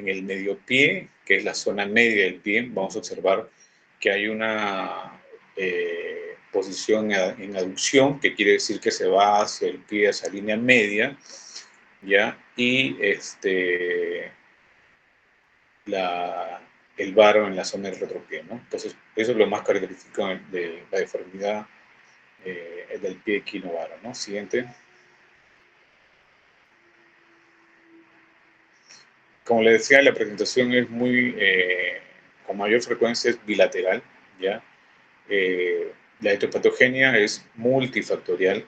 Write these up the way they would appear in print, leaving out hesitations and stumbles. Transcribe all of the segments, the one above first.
en el medio pie, que es la zona media del pie, vamos a observar que hay una posición en aducción, que quiere decir que se va hacia el pie, hacia la línea media, ¿ya? Y el varo en la zona del retropié, ¿no? Entonces, eso es lo más característico de la deformidad del pie equinovaro, ¿no? Siguiente. Como les decía, la presentación es con mayor frecuencia es bilateral, ¿ya? La etiopatogenia es multifactorial,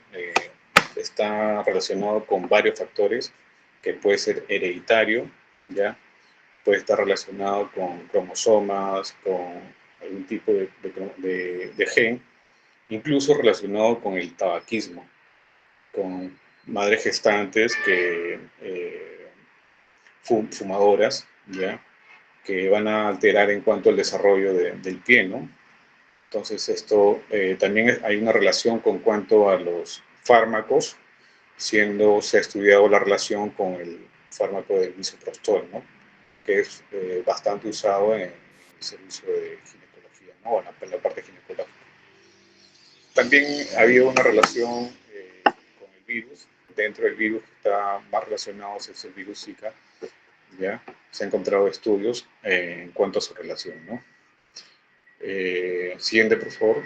está relacionado con varios factores, que puede ser hereditario, ¿ya? Puede estar relacionado con cromosomas, con algún tipo de gen, incluso relacionado con el tabaquismo, con madres gestantes que fumadoras, ¿ya? Que van a alterar en cuanto al desarrollo del pie, ¿no? Entonces esto también hay una relación con cuanto a los fármacos, se ha estudiado la relación con el fármaco del misoprostol, ¿no? Que es bastante usado en el servicio de ginecología, ¿no? En la parte ginecológica. También ha habido una relación con el virus. Dentro del virus que está más relacionado es el virus Zika, ¿ya? Se han encontrado estudios en cuanto a su relación, ¿no? Siguiente, por favor.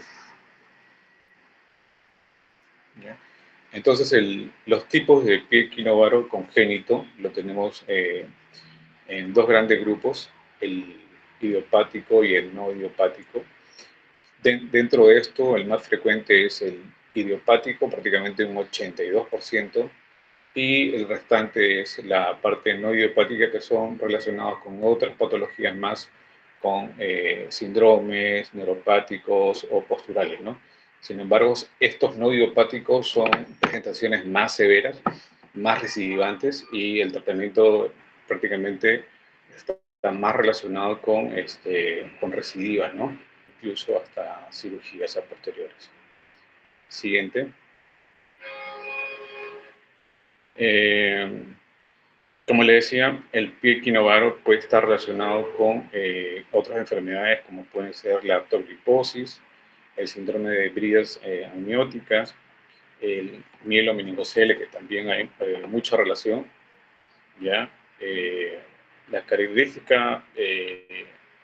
¿Ya? Entonces, los tipos de pie equinovaro congénito lo tenemos en dos grandes grupos, el idiopático y el no idiopático. Dentro de esto, el más frecuente es el idiopático, prácticamente un 82%, y el restante es la parte no idiopática, que son relacionados con otras patologías más, con síndromes neuropáticos o posturales, ¿no? Sin embargo, estos no idiopáticos son presentaciones más severas, más recidivantes, y el tratamiento prácticamente está más relacionado con recidivas, ¿no? Incluso hasta cirugías a posteriores. Siguiente. Como le decía, el pie equinovaro puede estar relacionado con otras enfermedades, como pueden ser la artrogliposis, el síndrome de bridas amnióticas, el mielomeningocele, que también hay mucha relación, ¿ya? La característica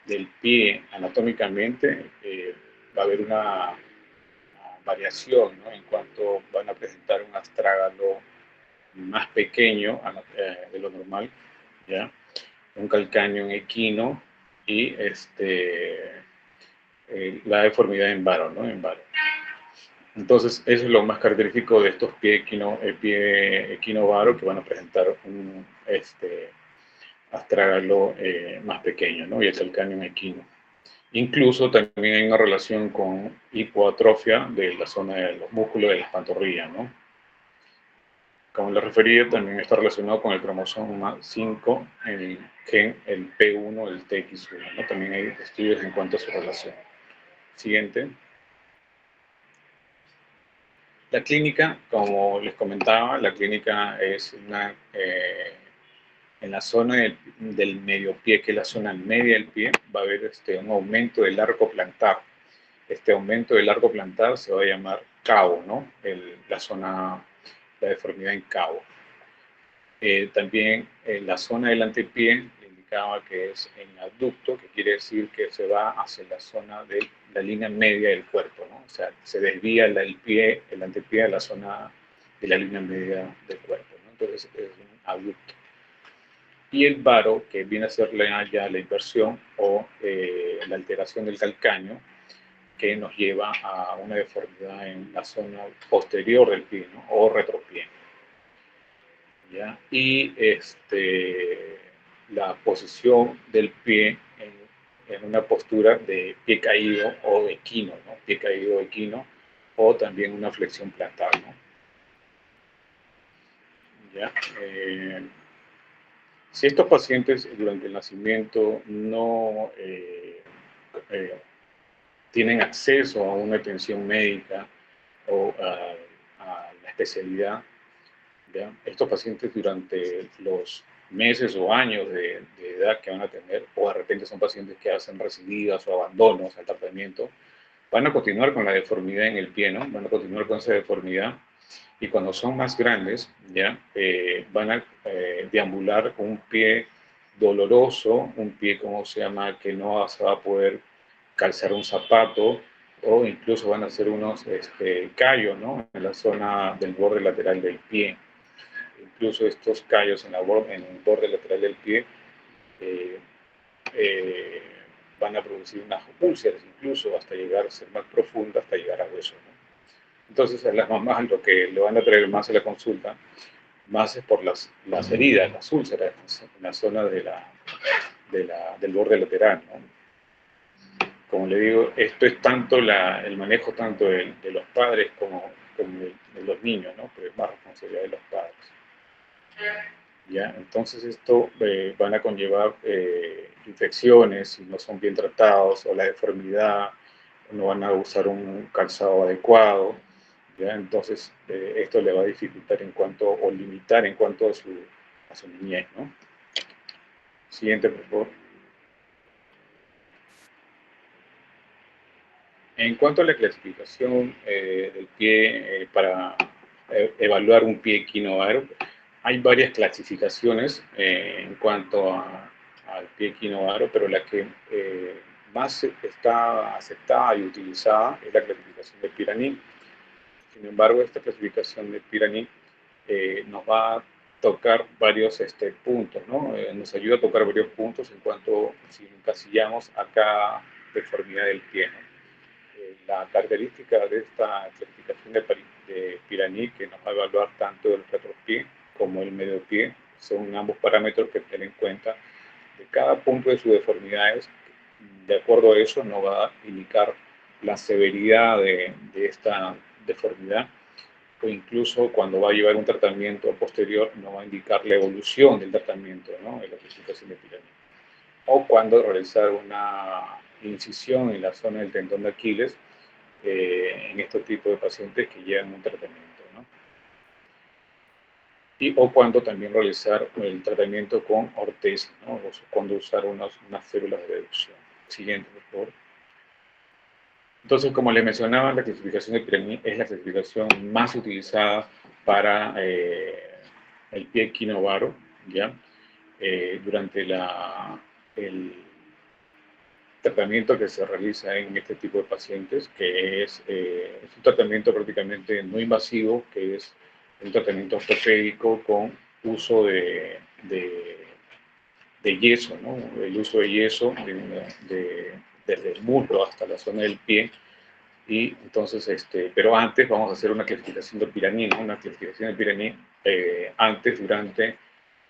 del pie anatómicamente, va a haber una variación, ¿no? En cuanto van a presentar un astrágalo más pequeño de lo normal, ¿ya? Un calcáneo en equino y la deformidad en varo, ¿no? En varo. Entonces, eso es lo más característico de estos pie equinovaro, que van a presentar un astrágalo más pequeño, ¿no? Y el calcáneo en equino. Incluso también hay una relación con hipoatrofia de la zona de los músculos de las pantorrillas, ¿no? Como les refería, también está relacionado con el cromosoma 5, el gen, el P1, el TX1, ¿no? También hay estudios en cuanto a su relación. Siguiente. La clínica, como les comentaba, la clínica es en la zona del medio pie, que es la zona media del pie, va a haber un aumento del arco plantar. Este aumento del arco plantar se va a llamar cabo, ¿no? La deformidad en cabo. También en la zona del antepié indicaba que es en abducto, que quiere decir que se va hacia la zona de la línea media del cuerpo, ¿no? O sea, se desvía el antepié a la zona de la línea media del cuerpo, ¿no? Entonces es un abducto. Y el varo, que viene a ser ya la inversión o la alteración del calcáneo, que nos lleva a una deformidad en la zona posterior del pie, ¿no? O retropié. ¿Ya? Y la posición del pie en una postura de pie caído o de equino, ¿no? Pie caído o equino, o también una flexión plantar, ¿no? ¿Ya? Si estos pacientes durante el nacimiento no tienen acceso a una atención médica o a la especialidad, ¿ya? Estos pacientes durante los meses o años de edad que van a tener, o de repente son pacientes que hacen recididas o abandonos al tratamiento, van a continuar con la deformidad en el pie, ¿no? Van a continuar con esa deformidad, y cuando son más grandes, ya van a deambular con un pie doloroso, un pie, ¿cómo se llama?, que no se va a poder calzar un zapato, o incluso van a hacer unos callos, ¿no?, en la zona del borde lateral del pie. Incluso estos callos en el borde lateral del pie eh, eh, van a producir unas úlceras, incluso hasta llegar a ser más profundas, hasta llegar a hueso, ¿no? Entonces a las mamás lo que le van a traer más a la consulta, más es por las heridas, las úlceras en la zona del borde lateral, ¿no? Como le digo, esto es tanto el manejo tanto de los padres como de los niños, ¿no? Pero es más responsabilidad de los padres. ¿Ya? Entonces esto van a conllevar infecciones si no son bien tratados, o la deformidad, no van a usar un calzado adecuado, ¿ya? Entonces esto le va a dificultar o limitar en cuanto a su niñez, ¿no? Siguiente, por favor. En cuanto a la clasificación del pie para evaluar un pie equinovaro, hay varias clasificaciones en cuanto al pie equinovaro, pero la que más está aceptada y utilizada es la clasificación de Piraní. Sin embargo, esta clasificación de Piraní nos va a tocar varios puntos, ¿no? Nos ayuda a tocar varios puntos en cuanto si encasillamos a cada deformidad del pie, ¿no? La característica de esta clasificación de Piraní, que nos va a evaluar tanto el retropié como el medio pie, son ambos parámetros que tener en cuenta de cada punto de sus deformidades. De acuerdo a eso nos va a indicar la severidad de esta deformidad, o incluso cuando va a llevar un tratamiento posterior nos va a indicar la evolución del tratamiento, ¿no?, de la clasificación de Piraní. O cuando realizar una incisión en la zona del tendón de Aquiles en este tipo de pacientes que llevan un tratamiento, ¿no? O cuando también realizar el tratamiento con ortesis, ¿no? O cuando usar unas células de reducción. Siguiente, por favor. Entonces, como les mencionaba, la clasificación de Piraní es la clasificación más utilizada para el pie equinovaro, ¿ya? Durante el tratamiento que se realiza en este tipo de pacientes, que es un tratamiento prácticamente no invasivo, que es un tratamiento ortopédico con uso de yeso, ¿no? El uso de yeso desde el muslo hasta la zona del pie. Y entonces, pero antes vamos a hacer una clasificación de Piraní, ¿no? Una clasificación de Piraní antes, durante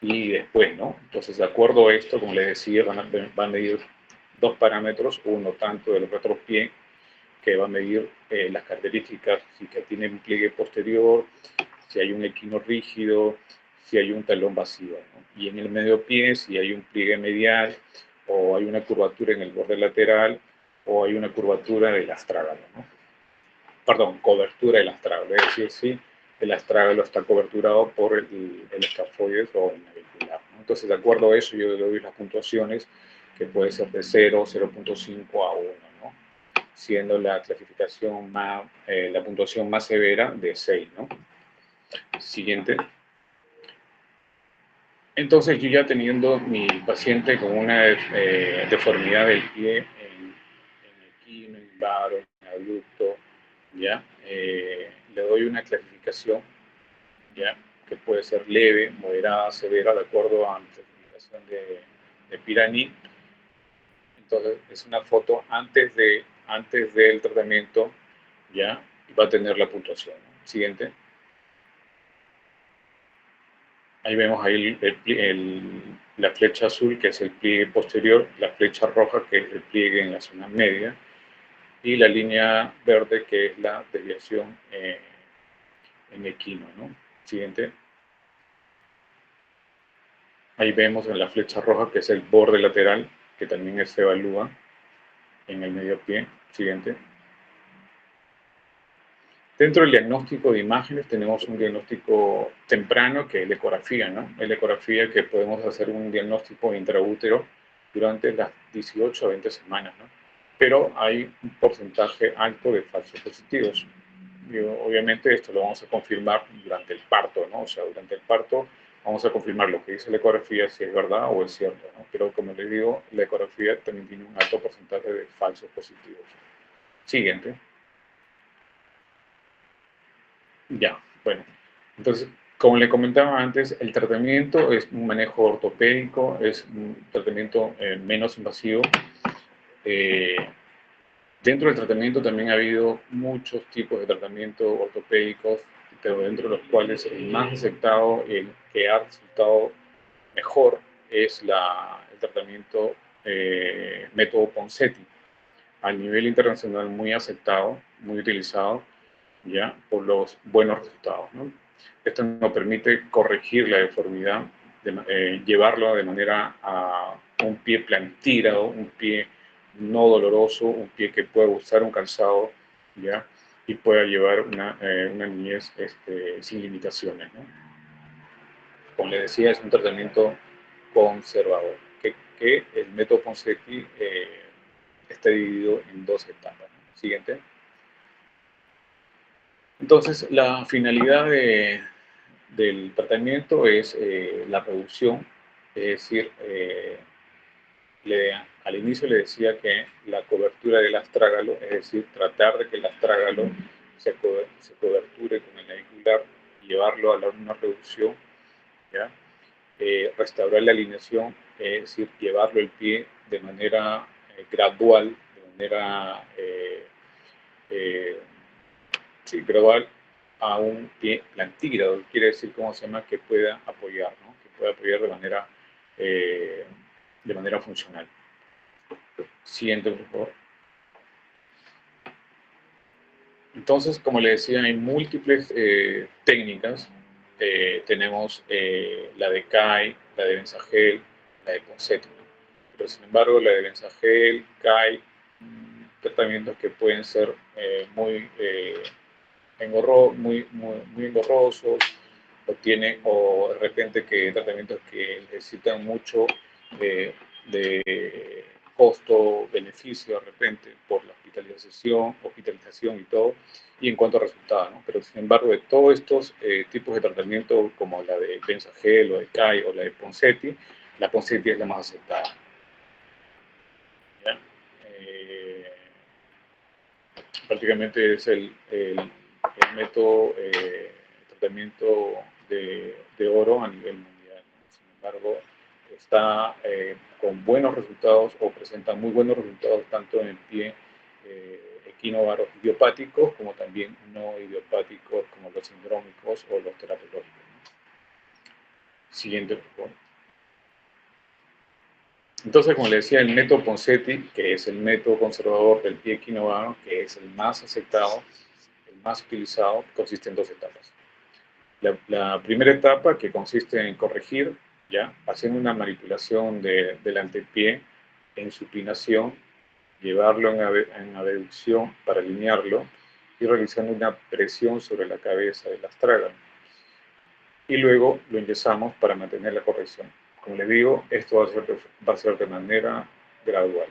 y después, ¿no? Entonces, de acuerdo a esto, como les decía, van a medir dos parámetros, uno tanto del retropié, que va a medir las características, si que tiene un pliegue posterior, si hay un equino rígido, si hay un talón vacío, ¿no? Y en el medio pie, si hay un pliegue medial, o hay una curvatura en el borde lateral, o hay una curvatura del astrágalo, ¿no? Perdón, cobertura del astrágalo, es decir, si el astrágalo está coberturado por el escafoides o el navicular, ¿no? Entonces, de acuerdo a eso, yo le doy las puntuaciones, que puede ser de 0, 0.5 a 1, ¿no? Siendo la clasificación la puntuación más severa de 6, ¿no? Siguiente. Entonces, yo ya teniendo mi paciente con una deformidad del pie en equino, en varo, en abducto, ¿ya? Le doy una clasificación, ¿ya?, que puede ser leve, moderada, severa, de acuerdo a la clasificación de Piraní. Entonces, es una foto antes del tratamiento, ¿ya? Y va a tener la puntuación, ¿no? Siguiente. Ahí vemos ahí la flecha azul, que es el pliegue posterior, la flecha roja, que es el pliegue en la zona media, y la línea verde, que es la desviación en equino, ¿no? Siguiente. Ahí vemos en la flecha roja, que es el borde lateral, que también se evalúa en el medio pie. Siguiente. Dentro del diagnóstico de imágenes tenemos un diagnóstico temprano que es la ecografía, ¿no? Es la ecografía que podemos hacer un diagnóstico intraútero durante las 18 a 20 semanas, ¿no? Pero hay un porcentaje alto de falsos positivos. Y obviamente esto lo vamos a confirmar durante el parto, ¿no? O sea, durante el parto vamos a confirmar lo que dice la ecografía, si es verdad o es cierto, ¿no? Pero como les digo, la ecografía también tiene un alto porcentaje de falsos positivos. Siguiente. Ya, bueno. Entonces, como le comentaba antes, el tratamiento es un manejo ortopédico, es un tratamiento menos invasivo. Eh, Dentro del tratamiento también ha habido muchos tipos de tratamiento ortopédicos, pero dentro de los cuales el más aceptado, el que ha resultado mejor, es el tratamiento método Ponseti. A nivel internacional muy aceptado, muy utilizado, ya por los buenos resultados, ¿no? Esto nos permite corregir la deformidad, llevarlo de manera a un pie plantígrado, un pie no doloroso, un pie que pueda usar un calzado, ¿ya? Y pueda llevar una niñez sin limitaciones, ¿no? Como les decía, es un tratamiento conservador, que el método Ponseti está dividido en dos etapas, ¿no? Siguiente. Entonces, la finalidad del tratamiento es la reducción, es decir, al inicio le decía que la cobertura del astrágalo, es decir, tratar de que el astrágalo se coberture con el navicular y llevarlo a una reducción, ¿ya? Restaurar la alineación, es decir, llevarlo el pie de manera gradual, de manera eh, sí, gradual a un pie plantígrado, quiere decir, ¿cómo se llama? Que pueda apoyar, ¿no? Que pueda apoyar de manera funcional. Siguiente, por favor. Entonces, como le decía, hay múltiples técnicas. Tenemos la de CAI, la de Benzagel, la de Ponseti, ¿no? Pero sin embargo, la de Benzagel, CAI, tratamientos que pueden ser muy engorrosos, o de repente que tratamientos que necesitan mucho de costo-beneficio de repente por la hospitalización y todo, y en cuanto a resultados, ¿no? Pero sin embargo, de todos estos tipos de tratamiento, como la de Benzagel o de CAI o la de Ponseti, la Ponseti es la más aceptada. ¿Ya? Prácticamente es el método tratamiento de oro a nivel mundial, ¿no? Sin embargo, está con buenos resultados o presenta muy buenos resultados tanto en el pie equinovaros idiopáticos como también no idiopáticos como los sindrómicos o los terapológicos, ¿no? Siguiente, por favor. Entonces, como le decía, el método Ponseti, que es el método conservador del pie equinovaro, que es el más aceptado, el más utilizado, consiste en dos etapas. La primera etapa, que consiste en corregir, ya, haciendo una manipulación del antepié en supinación, llevarlo en abducción para alinearlo y realizando una presión sobre la cabeza del astrágalo. Y luego lo ingresamos para mantener la corrección. Como les digo, esto va a ser de manera gradual.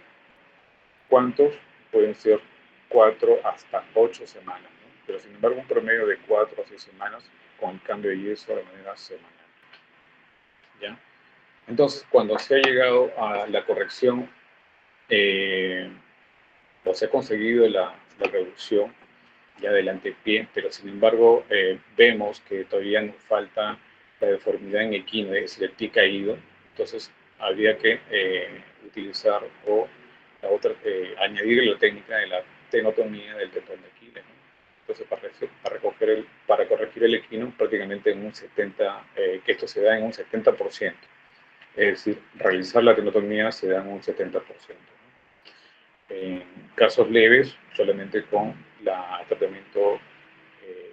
¿Cuántos? Pueden ser 4 hasta 8 semanas, ¿no? Pero sin embargo un promedio de 4 a 6 semanas con el cambio de yeso de manera semanal, ¿ya? Entonces, cuando se ha llegado a la corrección o se ha conseguido la reducción ya del antepié, pero sin embargo vemos que todavía nos falta la deformidad en equino, es decir, el pie caído, entonces habría que utilizar añadir la técnica de la tenotomía del tendón de Aquiles, ¿no? Entonces, para corregir el equino, prácticamente en un 70%, que esto se da en un 70%, es decir, realizar la tenotomía se da en un 70%, ¿no? En casos leves, solamente con el tratamiento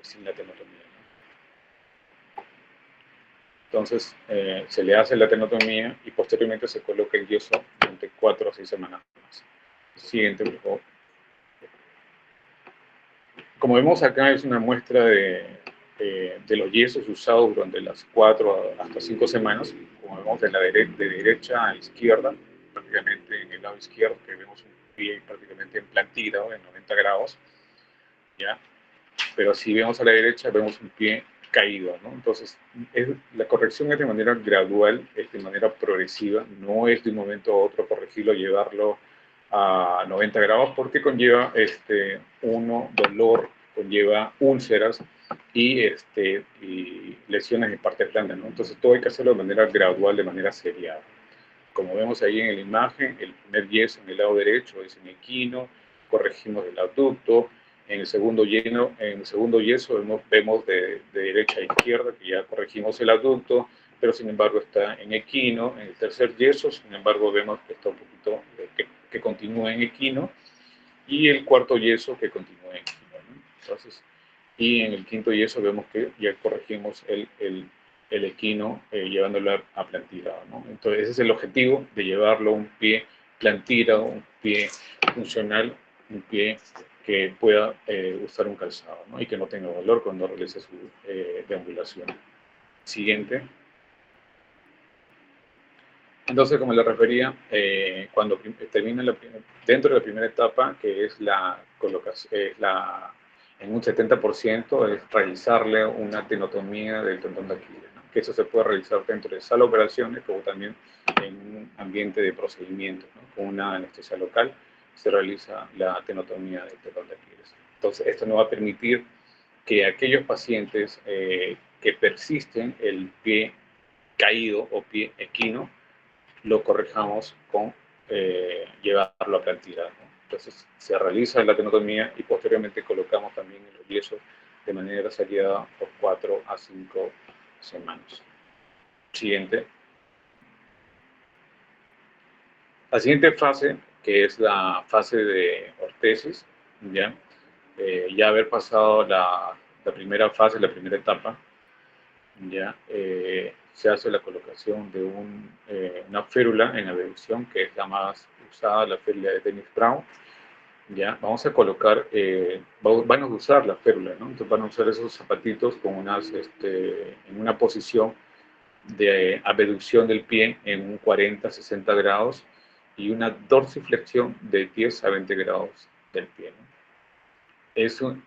sin la tenotomía, ¿no? Entonces, se le hace la tenotomía y posteriormente se coloca el yeso durante 4 o 6 semanas más. Siguiente, por favor. Como vemos acá, es una muestra de los yesos usados durante las 4 hasta 5 semanas. Como vemos de derecha a izquierda, prácticamente en el lado izquierdo, que vemos un pie prácticamente en plantilla en 90 grados, ¿ya? Pero si vemos a la derecha, vemos un pie caído, ¿no? Entonces, la corrección es de manera gradual, es de manera progresiva, no es de un momento a otro corregirlo, llevarlo a 90 grados, porque conlleva dolor, conlleva úlceras y lesiones en partes blandas, ¿no? Entonces, todo hay que hacerlo de manera gradual, de manera seriada. Como vemos ahí en la imagen, el primer yeso en el lado derecho es en equino, corregimos el abducto. En el segundo yeso vemos de derecha a izquierda que ya corregimos el abducto, pero sin embargo está en equino. En el tercer yeso, sin embargo, vemos que está un poquito, que continúa en equino, y el cuarto yeso que continúa en equino, ¿no? Entonces, y en el quinto yeso vemos que ya corregimos el equino, llevándolo a plantilla, ¿no? Entonces ese es el objetivo de llevarlo a un pie plantilla, un pie funcional, un pie que pueda usar un calzado, ¿no? Y que no tenga dolor cuando realice su deambulación. Siguiente. Entonces, como le refería, cuando termina dentro de la primera etapa, que es la colocación, en un 70% es realizarle una tenotomía del tendón de Aquiles, ¿no? Que eso se puede realizar dentro de sala de operaciones, pero también en un ambiente de procedimiento, ¿no? Con una anestesia local se realiza la tenotomía del tendón de Aquiles. Entonces, esto nos va a permitir que aquellos pacientes que persisten el pie caído o pie equino, lo corrijamos con llevarlo a plantilla, ¿no? Entonces se realiza la tenotomía y posteriormente colocamos también los yesos de manera seriada por 4 a 5 semanas. Siguiente. La siguiente fase, que es la fase de ortesis, ya, ya haber pasado la primera fase, la primera etapa, ya se hace la colocación de una férula en abducción, que es la más usada, la férula de Dennis Brown. Ya, vamos a colocar, van a usar la férula, ¿no? Entonces van a usar esos zapatitos con en una posición de abducción del pie en un 40-60 grados y una dorsiflexión de 10 a 20 grados del pie, ¿no?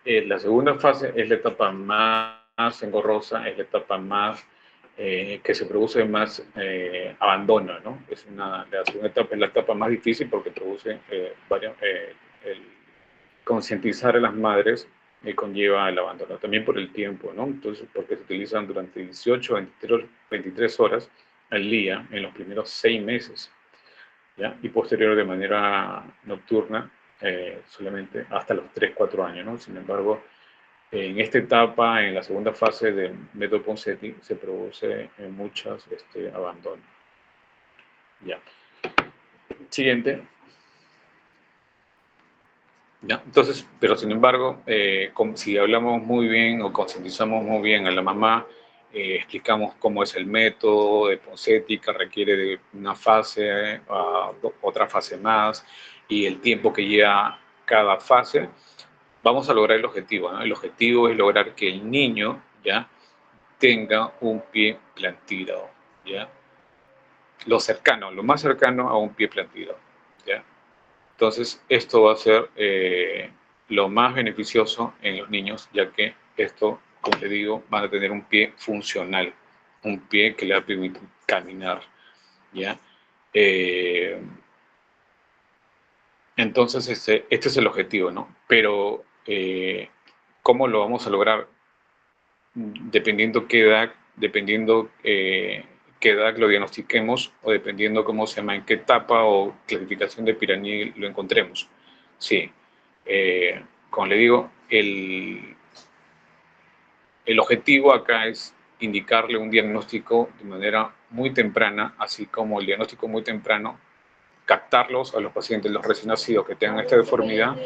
La segunda fase es la etapa más engorrosa, es la etapa más que se produce más abandono, ¿no? La segunda etapa es la etapa más difícil porque produce el concientizar a las madres conlleva el abandono, también por el tiempo, ¿no? Entonces, porque se utilizan durante 18 a 23 horas al día en los primeros 6 meses, ¿ya? Y posterior de manera nocturna, solamente hasta los 3-4 años, ¿no? Sin embargo, en esta etapa, en la segunda fase del método Ponseti, se produce muchas abandono. Ya. Siguiente. ¿Ya? Entonces, pero sin embargo, si hablamos muy bien o concientizamos muy bien a la mamá, explicamos cómo es el método de Ponseti, que requiere de una fase, otra fase más, y el tiempo que lleva cada fase, vamos a lograr el objetivo, ¿no? El objetivo es lograr que el niño, ¿ya?, tenga un pie plantillado, ¿ya? Lo más cercano a un pie plantillado, ¿ya? Entonces, esto va a ser lo más beneficioso en los niños, ya que esto, como le digo, van a tener un pie funcional, un pie que le va a permitir caminar, ¿ya? Entonces, este es el objetivo, ¿no? Pero, ¿cómo lo vamos a lograr? Dependiendo qué edad lo diagnostiquemos o dependiendo cómo se llama, en qué etapa o clasificación de Piranesi lo encontremos. Sí, como le digo, el objetivo acá es indicarle un diagnóstico de manera muy temprana, así como el diagnóstico muy temprano, captarlos a los pacientes, los recién nacidos que tengan esta deformidad,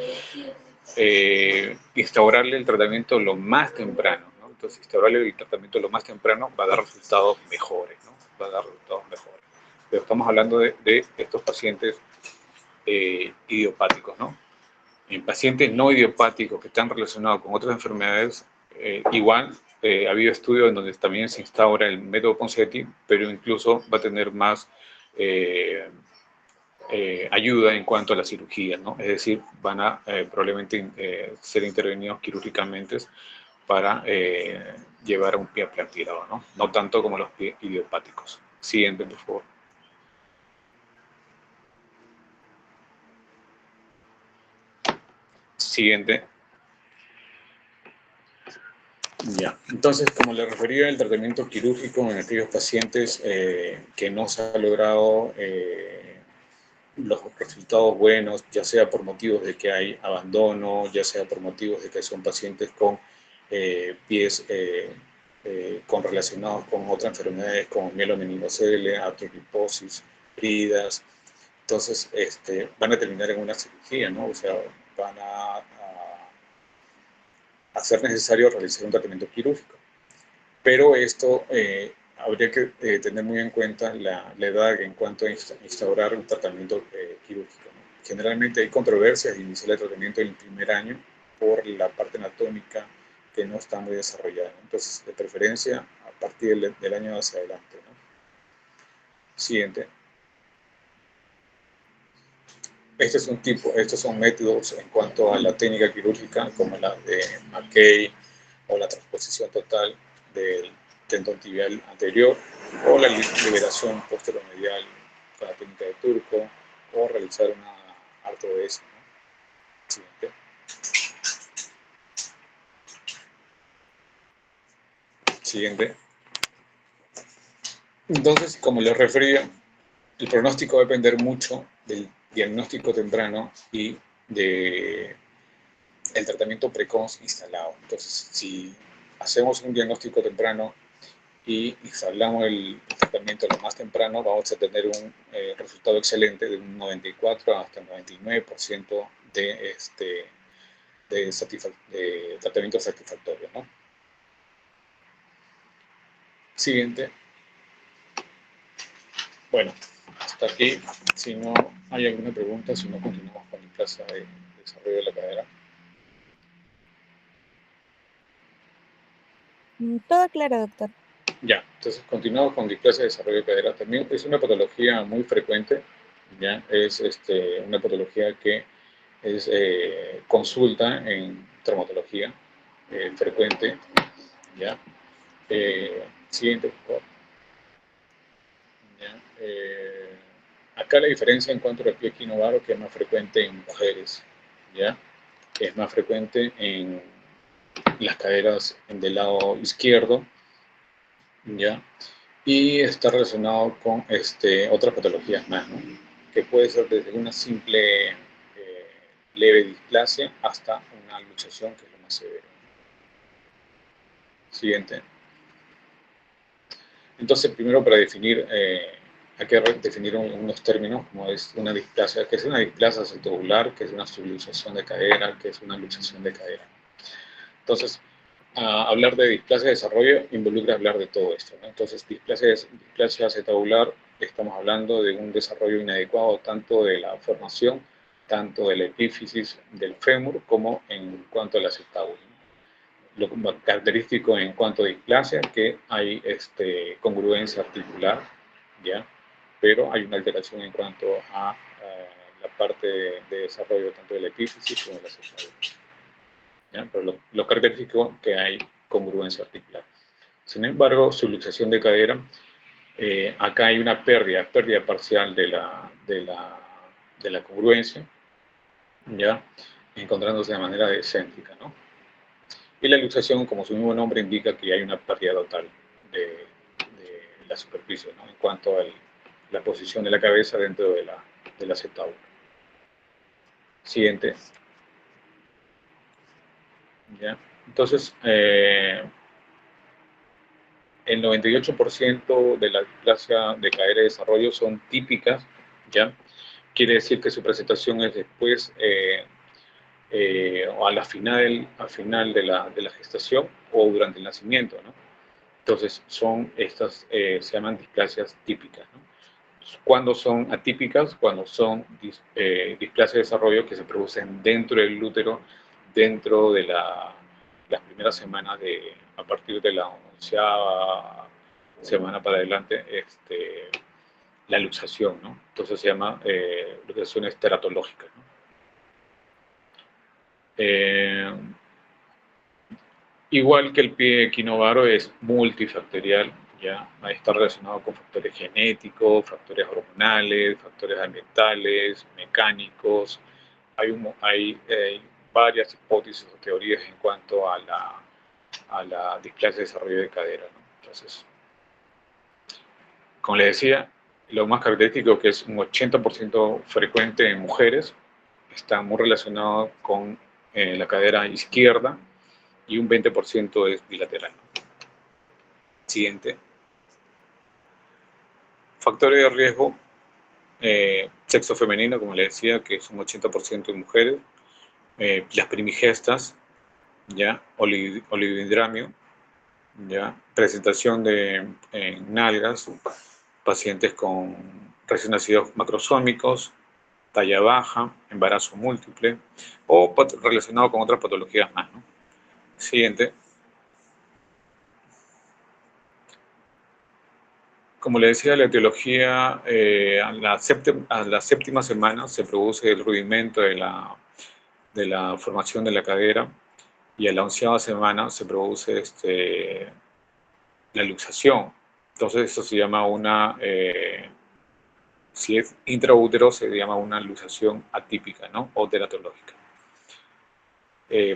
instaurarle el tratamiento lo más temprano, ¿no? Entonces, instaurarle el tratamiento lo más temprano va a dar resultados mejores, ¿no? Va a dar resultados mejores. Pero estamos hablando de estos pacientes idiopáticos, ¿no? En pacientes no idiopáticos que están relacionados con otras enfermedades, igual ha habido estudios en donde también se instaura el método Ponseti, pero incluso va a tener más ayuda en cuanto a la cirugía, ¿no? Es decir, van a probablemente ser intervenidos quirúrgicamente para llevar a un pie aplatilado, ¿no? No tanto como los pies idiopáticos. Siguiente, por favor. Siguiente. Ya, entonces, como le refería, el tratamiento quirúrgico en aquellos pacientes que no se ha logrado los resultados buenos, ya sea por motivos de que hay abandono, ya sea por motivos de que son pacientes con pies con relacionados con otras enfermedades como mielomeningocele, artrogriposis, heridas. Entonces, van a terminar en una cirugía, ¿no? O sea, van a ser necesario realizar un tratamiento quirúrgico. Pero esto habría que tener muy en cuenta la edad en cuanto a instaurar un tratamiento quirúrgico, ¿no? Generalmente hay controversias de iniciar el tratamiento en el primer año por la parte anatómica que no está muy desarrollada, ¿no? Entonces, de preferencia, a partir del año hacia adelante, ¿no? Siguiente. Estos son métodos en cuanto a la técnica quirúrgica, como la de McKay o la transposición total del tendón tibial anterior, o la liberación posteromedial con la técnica de Turco, o realizar una artrodesis, ¿no? Siguiente. Siguiente. Entonces, como les refería, el pronóstico va a depender mucho del diagnóstico temprano y del tratamiento precoz instalado. Entonces, si hacemos un diagnóstico temprano y instalamos el tratamiento lo más temprano, vamos a tener un resultado excelente de un 94 hasta el 99% de tratamiento satisfactorio, ¿no? Siguiente. Bueno, hasta aquí. Si no hay alguna pregunta, si no, continuamos con la clase de desarrollo de la cadera. Todo claro, doctor. Ya, entonces continuamos con displasia de desarrollo de cadera. También es una patología muy frecuente, ya, es una patología que es consulta en traumatología frecuente, ya. Siguiente, por favor. Ya, acá la diferencia en cuanto al pie equinovaro, que es más frecuente en mujeres, ya, es más frecuente en las caderas del lado izquierdo, ya, y está relacionado con otras patologías más, ¿no? Que puede ser desde una simple leve displasia hasta una luxación, que es lo más severo. Siguiente. Entonces, primero para definir, hay que definir unos términos, como es una displasia, que es una displasia acetobular, que es una subluxación de cadera, que es una luxación de cadera. Entonces, hablar de displasia de desarrollo involucra hablar de todo esto, ¿no? Entonces, displasia acetabular, estamos hablando de un desarrollo inadecuado tanto de la formación, tanto de la epífisis del fémur, como en cuanto al acetábulo. Lo característico en cuanto a displasia, que hay congruencia articular, ¿ya? Pero hay una alteración en cuanto a la parte de desarrollo tanto de la epífisis como de la acetábulo. ¿Ya? Pero lo característico que hay congruencia articular. Sin embargo, subluxación de cadera, acá hay una pérdida parcial de la congruencia, ¿ya? Encontrándose de manera excéntrica, ¿no? Y la luxación, como su mismo nombre indica, que hay una pérdida total de la superficie, ¿no? En cuanto a la posición de la cabeza dentro de la acetábulo. Siguiente. ¿Ya? Entonces, el 98% de la displasia de cadera de desarrollo son típicas, ¿ya? Quiere decir que su presentación es después o al final de la gestación o durante el nacimiento, ¿no? Entonces, estas se llaman displasias típicas, ¿no? Cuando son atípicas, cuando son displasias de desarrollo que se producen dentro del útero, dentro de las primeras semanas a partir de la 11ª semana para adelante, la luxación, ¿no? Entonces se llama luxaciones teratológicas, ¿no? Igual que el pie equinovaro es multifactorial, ya está relacionado con factores genéticos, factores hormonales, factores ambientales, mecánicos. Hay varias hipótesis o teorías en cuanto a la displasia de desarrollo de cadera, ¿no? Entonces, como les decía, lo más característico es que es un 80% frecuente en mujeres, está muy relacionado con la cadera izquierda, y un 20% es bilateral. Siguiente. Factores de riesgo, sexo femenino, como les decía, que es un 80% en mujeres, las primigestas, ¿ya? Oligohidramio, ¿ya? Presentación de nalgas, pacientes con recién nacidos macrosómicos, talla baja, embarazo múltiple, o relacionado con otras patologías más, ¿no? Siguiente. Como le decía, la etiología, a la séptima semana se produce el rudimento de la formación de la cadera, y a la 11ª semana se produce la luxación. Entonces eso se llama si es intraútero, se llama una luxación atípica, ¿no? O teratológica.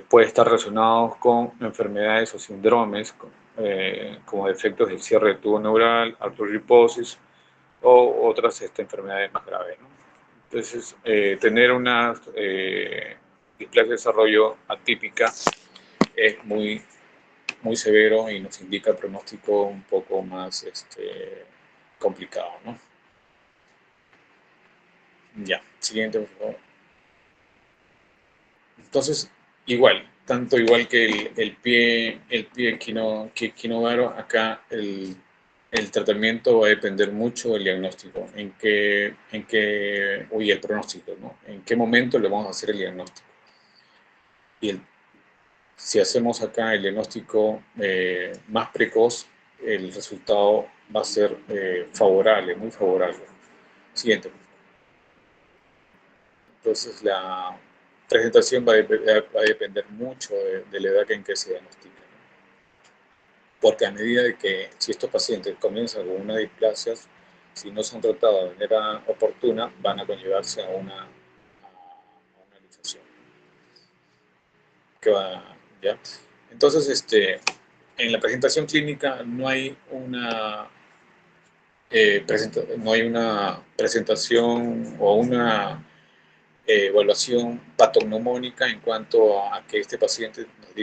Puede estar relacionado con enfermedades o síndromes, como defectos del cierre del tubo neural, artrogriposis o otras enfermedades más graves, ¿no? Entonces, tener una displasia de desarrollo atípica es muy, muy severo y nos indica el pronóstico un poco más complicado, ¿no? Ya, siguiente, por favor. Entonces, tanto igual que el pie equinovaro, acá el tratamiento va a depender mucho del diagnóstico, y el pronóstico, ¿no? En qué momento le vamos a hacer el diagnóstico. Y si hacemos acá el diagnóstico más precoz, el resultado va a ser favorable, muy favorable. Siguiente. Entonces la presentación va a depender mucho de la edad en que se diagnostica, ¿no? Porque a medida de que si estos pacientes comienzan con una displasia, si no son tratados de manera oportuna, van a conllevarse a una luxación. ¿Ya? Entonces, en la presentación clínica no hay una presentación o una evaluación patognomónica en cuanto a que este paciente nos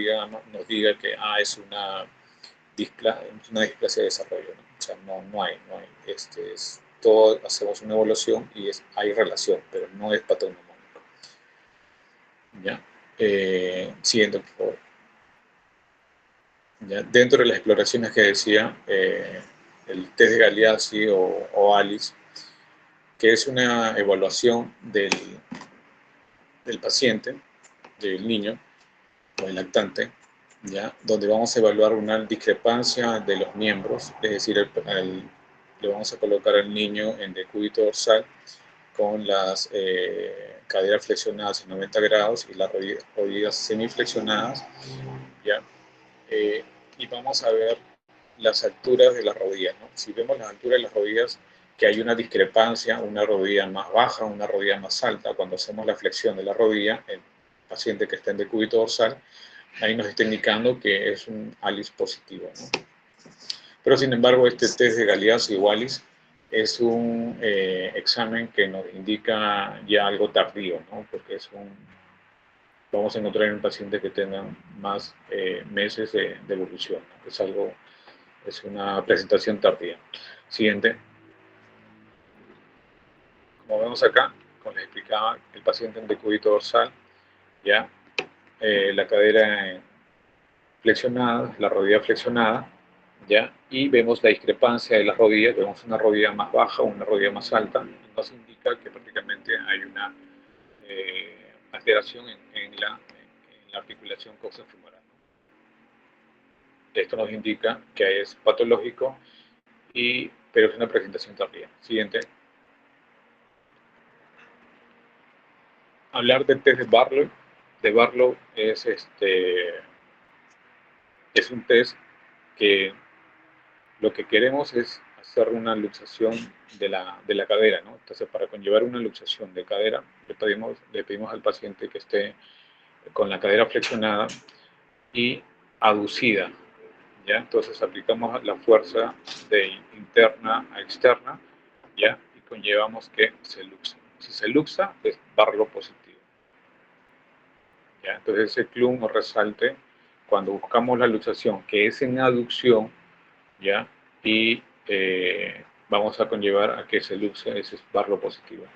diga que es una displasia de desarrollo, ¿no? O sea, no hay. Todo hacemos una evaluación y hay relación, pero no es patognomónico. ¿Ya? Siguiente, por favor. ¿Ya? Dentro de las exploraciones que decía, el test de Galeazzi o ALICE, que es una evaluación del paciente, del niño o del lactante, ¿ya? Donde vamos a evaluar una discrepancia de los miembros, es decir, le vamos a colocar al niño en decúbito dorsal con las caderas flexionadas en 90 grados y las rodillas semiflexionadas, ¿ya? Y vamos a ver las alturas de las rodillas, ¿no? Si vemos las alturas de las rodillas, que hay una discrepancia, una rodilla más baja, una rodilla más alta, cuando hacemos la flexión de la rodilla, el paciente que está en decúbito dorsal, ahí nos está indicando que es un ALICE positivo, ¿no? Pero sin embargo, este test de Galeazzi o ALICE es un examen que nos indica ya algo tardío, ¿no? Porque vamos a encontrar en un paciente que tenga más meses de evolución, ¿no? Es una presentación tardía. Siguiente. Como vemos acá, como les explicaba, el paciente en decúbito dorsal, ya la cadera flexionada, la rodilla flexionada, ¿ya? Y vemos la discrepancia de las rodillas, vemos una rodilla más baja, una rodilla más alta, y nos indica que prácticamente hay una alteración en la articulación coxofemoral. Esto nos indica que es patológico, pero es una presentación tardía. Siguiente. Hablar del test de Barlow. De Barlow es un test que lo que queremos es hacer una luxación de la cadera, ¿no? Entonces, para conllevar una luxación de cadera, le pedimos al paciente que esté con la cadera flexionada y aducida, ¿ya? Entonces, aplicamos la fuerza de interna a externa, ¿ya? Y conllevamos que se luxe. Si se luxa, es Barlow positivo, ¿ya? Entonces, ese clum o resalte, cuando buscamos la luxación, que es en aducción, ¿ya? Y vamos a conllevar a que se luxe ese Barlow positivo.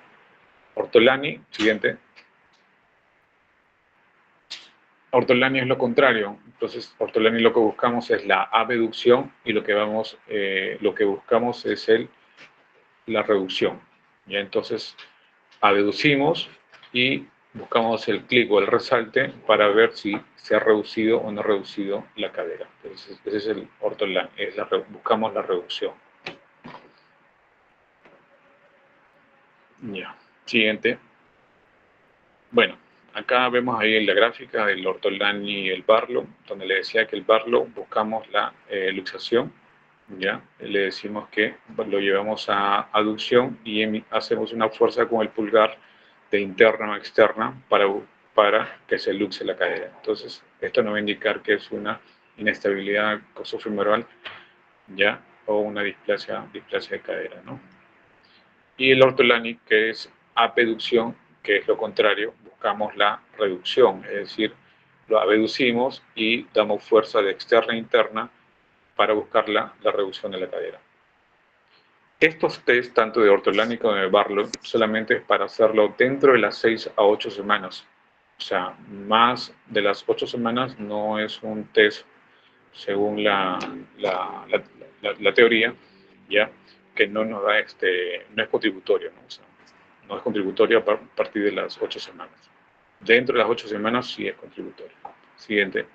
Ortolani, siguiente. Ortolani es lo contrario. Entonces, Ortolani lo que buscamos es la abducción y lo que buscamos es la reducción. ¿Ya? Entonces, abducimos y buscamos el clic o el resalte para ver si se ha reducido o no ha reducido la cadera. Entonces, ese es el Ortolani, buscamos la reducción. Ya, siguiente. Bueno, acá vemos ahí en la gráfica el Ortolani y el Barlow, donde le decía que el Barlow buscamos la luxación, ¿ya? Le decimos que lo llevamos a aducción y hacemos una fuerza con el pulgar de interna a externa para que se luxe la cadera. Entonces, esto nos va a indicar que es una inestabilidad coxofemoral, ¿ya? O una displasia de cadera, ¿no? Y el Ortolani, que es abducción, que es lo contrario, buscamos la reducción, es decir, lo abducimos y damos fuerza de externa e interna para buscar la reducción de la cadera. Estos test, tanto de Ortolani como de Barlow, solamente es para hacerlo dentro de las 6 a 8 semanas. O sea, más de las 8 semanas no es un test según la teoría, ¿ya? Que no nos da, no es contributorio, ¿no? O sea, no es contributorio a partir de las 8 semanas. Dentro de las 8 semanas sí es contributorio. Siguiente.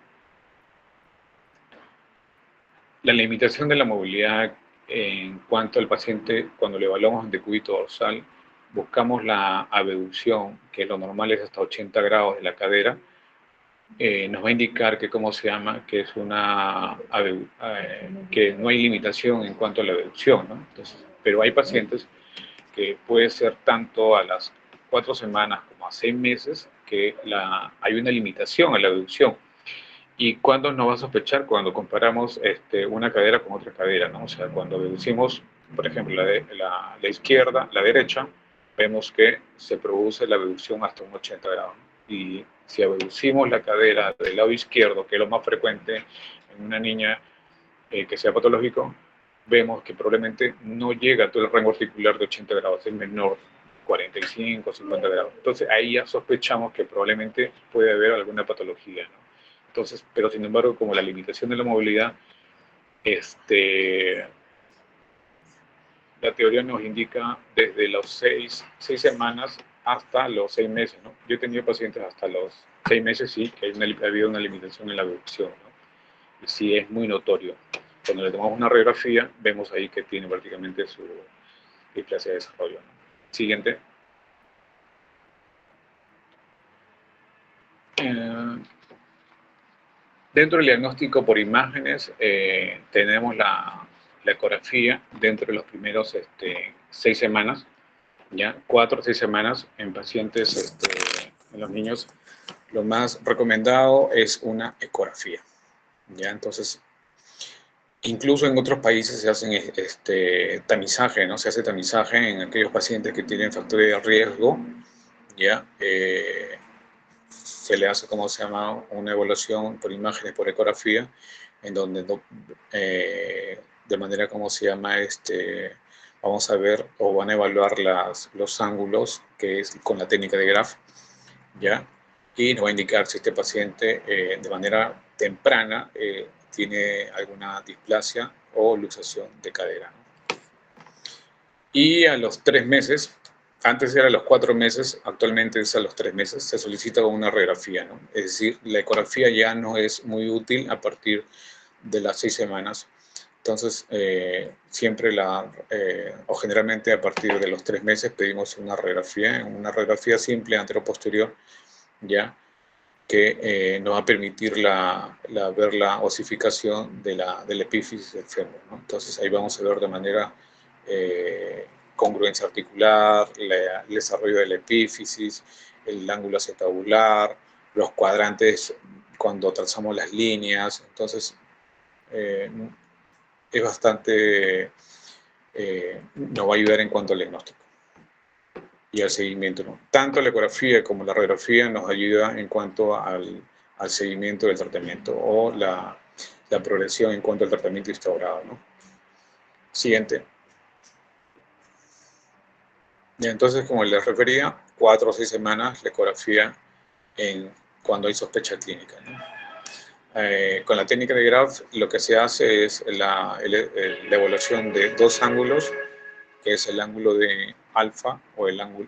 La limitación de la movilidad en cuanto al paciente, cuando le evaluamos en decúbito dorsal, buscamos la abducción, que lo normal es hasta 80 grados de la cadera, nos va a indicar que, ¿cómo se llama? Que es que no hay limitación en cuanto a la abducción, ¿no? Entonces, pero hay pacientes que puede ser tanto a las 4 semanas como a 6 meses que hay una limitación a la abducción. ¿Y cuándo nos va a sospechar? Cuando comparamos una cadera con otra cadera, ¿no? O sea, cuando deducimos, por ejemplo, la izquierda, la derecha, vemos que se produce la abducción hasta un 80 grados. Y si abducimos la cadera del lado izquierdo, que es lo más frecuente en una niña que sea patológico, vemos que probablemente no llega a todo el rango articular de 80 grados, es menor, 45, 50 grados. Entonces ahí ya sospechamos que probablemente puede haber alguna patología, ¿no? Entonces, pero sin embargo, como la limitación de la movilidad, la teoría nos indica desde los 6 semanas hasta los 6 meses, ¿no? Yo he tenido pacientes hasta los 6 meses, sí, que ha habido una limitación en la abducción, ¿no? Y sí es muy notorio. Cuando le tomamos una radiografía, vemos ahí que tiene prácticamente su displasia de desarrollo, ¿no? Siguiente. Dentro del diagnóstico por imágenes tenemos la ecografía dentro de los primeros 6 semanas, ¿ya? 4 o 6 semanas en pacientes, en los niños, lo más recomendado es una ecografía, ¿ya? Entonces, incluso en otros países se hacen tamizaje, ¿no? Se hace tamizaje en aquellos pacientes que tienen factores de riesgo, ¿ya? Se le hace, como se llama, una evaluación por imágenes, por ecografía, en donde de manera, como se llama, vamos a ver o van a evaluar los ángulos, que es con la técnica de Graf, ¿ya? Y nos va a indicar si este paciente de manera temprana tiene alguna displasia o luxación de cadera, ¿no? Y a los 3 meses, antes era a los 4 meses, actualmente es a los 3 meses, se solicita una radiografía, ¿no? Es decir, la ecografía ya no es muy útil a partir de las 6 semanas. Entonces, siempre o generalmente a partir de los 3 meses pedimos una radiografía simple anteroposterior, ¿ya? Que nos va a permitir ver la osificación de la epífisis del fémur, ¿no? Entonces ahí vamos a ver de manera congruencia articular, el desarrollo de la epífisis, el ángulo acetabular, los cuadrantes cuando trazamos las líneas. Entonces es bastante, nos va a ayudar en cuanto al diagnóstico y al seguimiento, ¿no? Tanto la ecografía como la radiografía nos ayuda en cuanto al seguimiento del tratamiento o la progresión en cuanto al tratamiento instaurado, ¿no? Siguiente. Y entonces, como les refería, 4 o 6 semanas la ecografía cuando hay sospecha clínica, ¿no? Con la técnica de Graf lo que se hace es la evaluación de 2 ángulos, que es el ángulo de alfa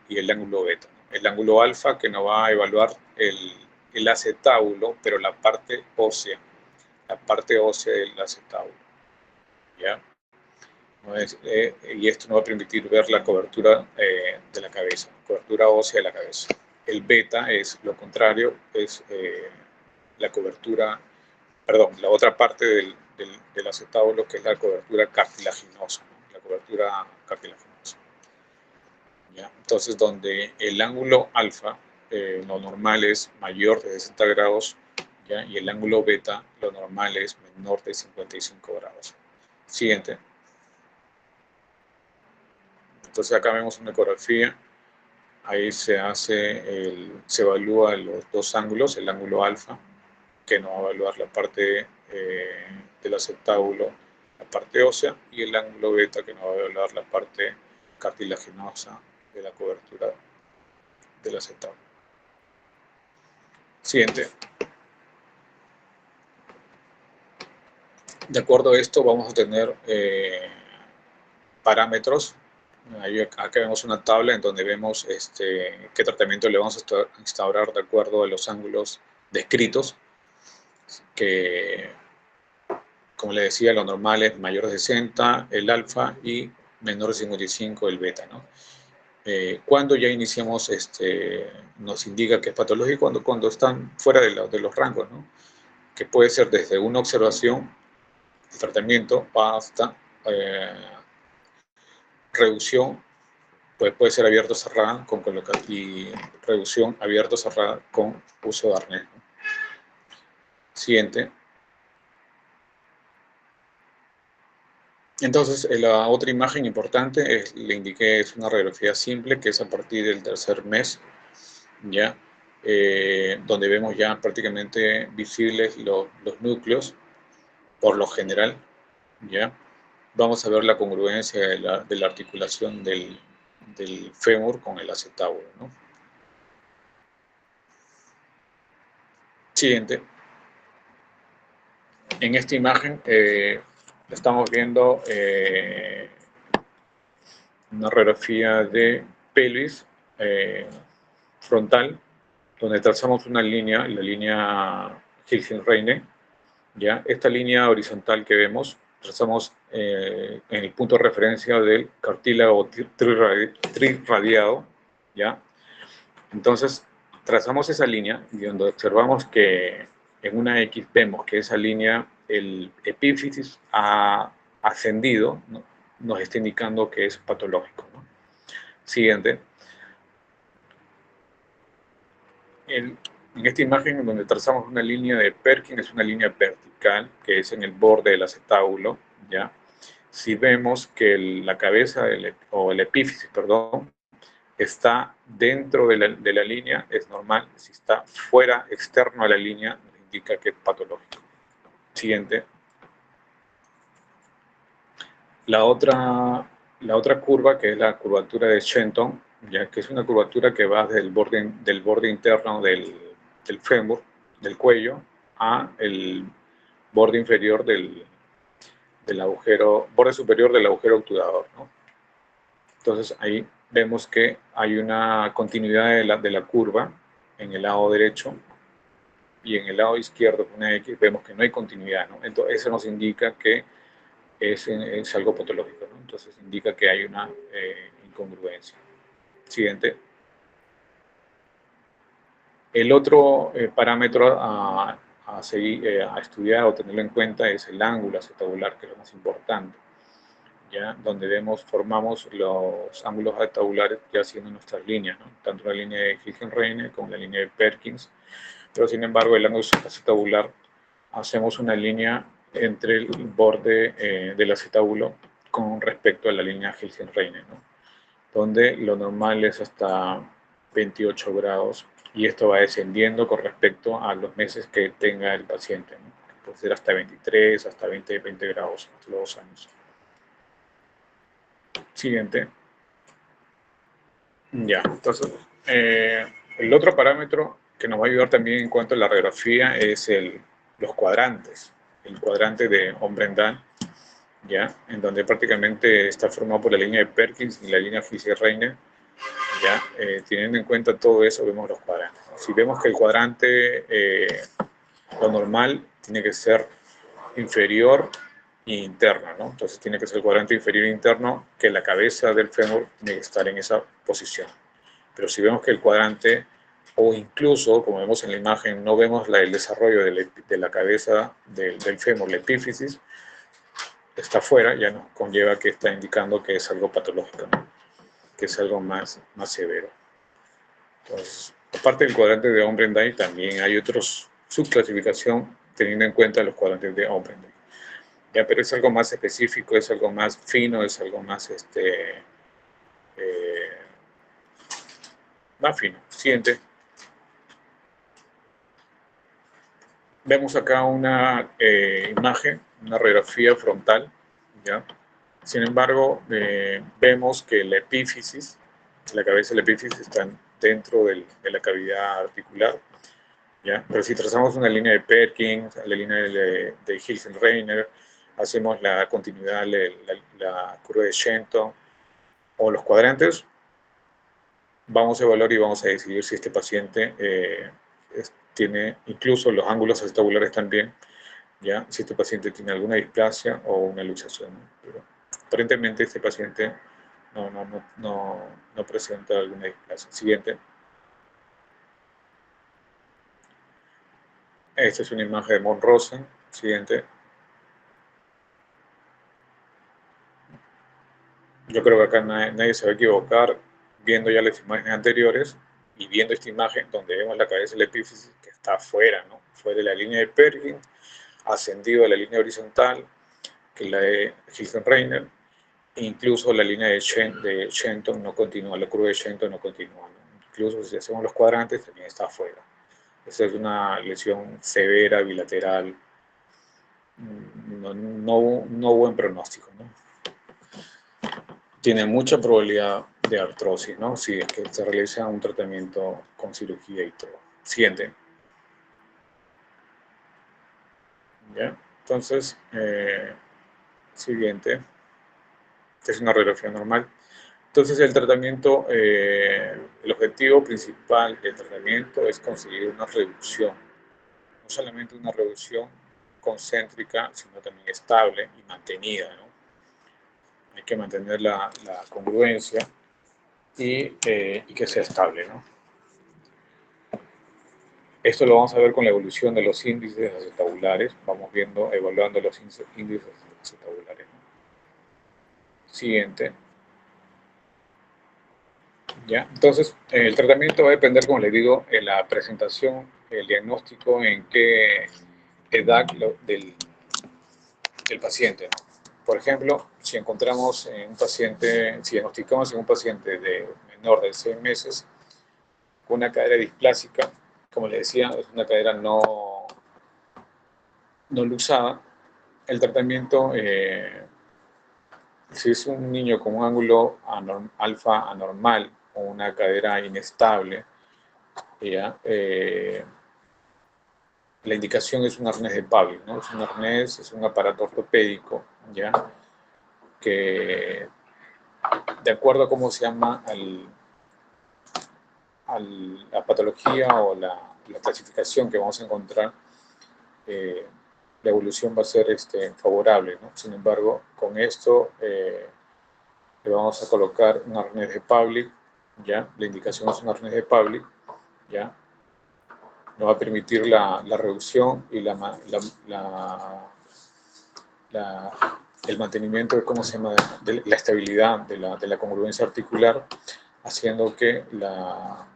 y el ángulo beta, ¿no? El ángulo alfa que nos va a evaluar el acetábulo, pero la parte ósea del acetábulo, ¿ya? Y esto nos va a permitir ver la cobertura de la cabeza, cobertura ósea de la cabeza. El beta es lo contrario, es la cobertura, perdón, la otra parte del acetábulo, que es la cobertura cartilaginosa, ¿no? La cobertura cartilaginosa. ¿Ya? Entonces, donde el ángulo alfa, lo normal es mayor de 60 grados, ¿ya? Y el ángulo beta, lo normal es menor de 55 grados. Siguiente. Entonces acá vemos una ecografía, ahí se evalúa los 2 ángulos, el ángulo alfa, que nos va a evaluar la parte del acetábulo, la parte ósea, y el ángulo beta, que nos va a evaluar la parte cartilaginosa de la cobertura del acetábulo. Siguiente. De acuerdo a esto vamos a tener parámetros. Acá vemos una tabla en donde vemos qué tratamiento le vamos a instaurar de acuerdo a los ángulos descritos, que, como les decía, lo normal es mayor de 60 el alfa y menor de 55 el beta, ¿no? Cuando ya iniciamos, nos indica que es patológico cuando están fuera de los rangos, ¿no? Que puede ser desde una observación, el tratamiento, hasta reducción, pues puede ser abierto o cerrada y reducción abierto o cerrada con uso de arnés, ¿no? Siguiente. Entonces, la otra imagen importante, le indiqué, es una radiografía simple, que es a partir del 3er mes, ¿ya? Donde vemos ya prácticamente visibles los núcleos, por lo general, ¿ya? Vamos a ver la congruencia de la articulación del fémur con el acetábulo, ¿no? Siguiente. En esta imagen estamos viendo una radiografía de pelvis frontal, donde trazamos una línea, la línea Hilsen-Reine, ¿ya? Esta línea horizontal que vemos, trazamos en el punto de referencia del cartílago trirradiado, ¿ya? Entonces, trazamos esa línea y donde observamos que en una X vemos que esa línea, el epífisis ha ascendido, ¿no? Nos está indicando que es patológico, ¿no? Siguiente. En esta imagen, donde trazamos una línea de Perkin, es una línea vertical, que es en el borde del acetábulo, ¿ya? Si vemos que la cabeza, o el epífisis, perdón, está dentro de la línea, es normal. Si está fuera, externo a la línea, nos indica que es patológico. Siguiente. La otra curva, que es la curvatura de Shenton, ya que es una curvatura que va desde del borde interno del fémur, del cuello, a el borde inferior del agujero, borde superior del agujero obturador, ¿no? Entonces ahí vemos que hay una continuidad de la curva en el lado derecho, y en el lado izquierdo con una X vemos que no hay continuidad, ¿no? Entonces eso nos indica que es algo patológico, ¿no? Entonces indica que hay una incongruencia. Siguiente. El otro parámetro a estudiar o tenerlo en cuenta es el ángulo acetabular, que es lo más importante, ¿ya? Donde formamos los ángulos acetabulares ya siendo nuestras líneas, ¿no? Tanto la línea de Hilgenreiner como la línea de Perkins, pero sin embargo el ángulo acetabular hacemos una línea entre el borde del acetábulo con respecto a la línea Hilgenreiner, ¿no? Donde lo normal es hasta 28 grados, y esto va descendiendo con respecto a los meses que tenga el paciente, ¿no? Puede ser hasta 23, hasta 20 grados, hasta los 2 años. Siguiente. Ya, entonces, el otro parámetro que nos va a ayudar también en cuanto a la radiografía es los cuadrantes. El cuadrante de Ombrendan, ¿ya? En donde prácticamente está formado por la línea de Perkins y la línea Fischer-Reiner. ¿Ya? Teniendo en cuenta todo eso, vemos los cuadrantes. Si vemos que el cuadrante, lo normal, tiene que ser inferior e interno, ¿no? Entonces tiene que ser el cuadrante inferior e interno, que la cabeza del fémur tiene que estar en esa posición. Pero si vemos que el cuadrante, o incluso, como vemos en la imagen, no vemos el desarrollo de la cabeza del fémur, la epífisis, está fuera, ya nos conlleva que está indicando que es algo patológico, ¿no? Que es algo más severo. Entonces, aparte del cuadrante de Ombrenday, también hay otros subclasificación teniendo en cuenta los cuadrantes de Ombrenday. Ya, pero es algo más específico, es algo más fino, es algo más más fino. Siguiente. Vemos acá una imagen, una radiografía frontal, ¿ya? Sin embargo, vemos que la epífisis, la cabeza de la epífisis está dentro de la cavidad articular, ¿ya? Pero si trazamos una línea de Perkins, la línea de Hilgenreiner, hacemos la continuidad, la curva de Shenton o los cuadrantes, vamos a evaluar y vamos a decidir si este paciente tiene incluso los ángulos acetabulares también, ¿ya? Si este paciente tiene alguna displasia o una luxación, ¿no? Pero aparentemente este paciente no presenta alguna displasia. Siguiente. Esta es una imagen de Monrosen. Siguiente. Yo creo que acá nadie se va a equivocar viendo ya las imágenes anteriores y viendo esta imagen donde vemos la cabeza del epífisis que está afuera, ¿no? Fuera de la línea de Perkins, ascendido a la línea horizontal, que es la de Hilgenreiner, e incluso la línea de Shenton no continúa, la curva de Shenton no continúa, ¿no? Incluso si hacemos los cuadrantes también está afuera. Esa es una lesión severa, bilateral, no buen pronóstico, ¿no? Tiene mucha probabilidad de artrosis, ¿no? Si es que se realiza un tratamiento con cirugía y todo. Siguiente. ¿Ya? Entonces, siguiente. Esta es una radiografía normal. Entonces, el tratamiento, el objetivo principal del tratamiento es conseguir una reducción. No solamente una reducción concéntrica, sino también estable y mantenida, ¿no? Hay que mantener la congruencia y que sea estable, ¿no? Esto lo vamos a ver con la evolución de los índices acetabulares. Vamos viendo, evaluando los índices acetabulares, ¿no? Siguiente. ¿Ya? Entonces, el tratamiento va a depender, como les digo, en la presentación, el diagnóstico, en qué edad del paciente, ¿no? Por ejemplo, si encontramos en un paciente, si diagnosticamos en un paciente menor de 6 meses con una cadera displásica, como les decía, es una cadera no luxada, el tratamiento, si es un niño con un ángulo alfa anormal o una cadera inestable, ¿ya? La indicación es un arnés de Pavlik, ¿no? Es un arnés, es un aparato ortopédico ¿ya? Que de acuerdo a cómo se llama la patología o la clasificación que vamos a encontrar, la evolución va a ser favorable, ¿no? Sin embargo, con esto le vamos a colocar un arnés de Pavlik, ¿ya? La indicación es un arnés de Pavlik, ¿ya? Nos va a permitir la reducción y el mantenimiento de, ¿cómo se llama?, de la estabilidad de la congruencia articular, haciendo que la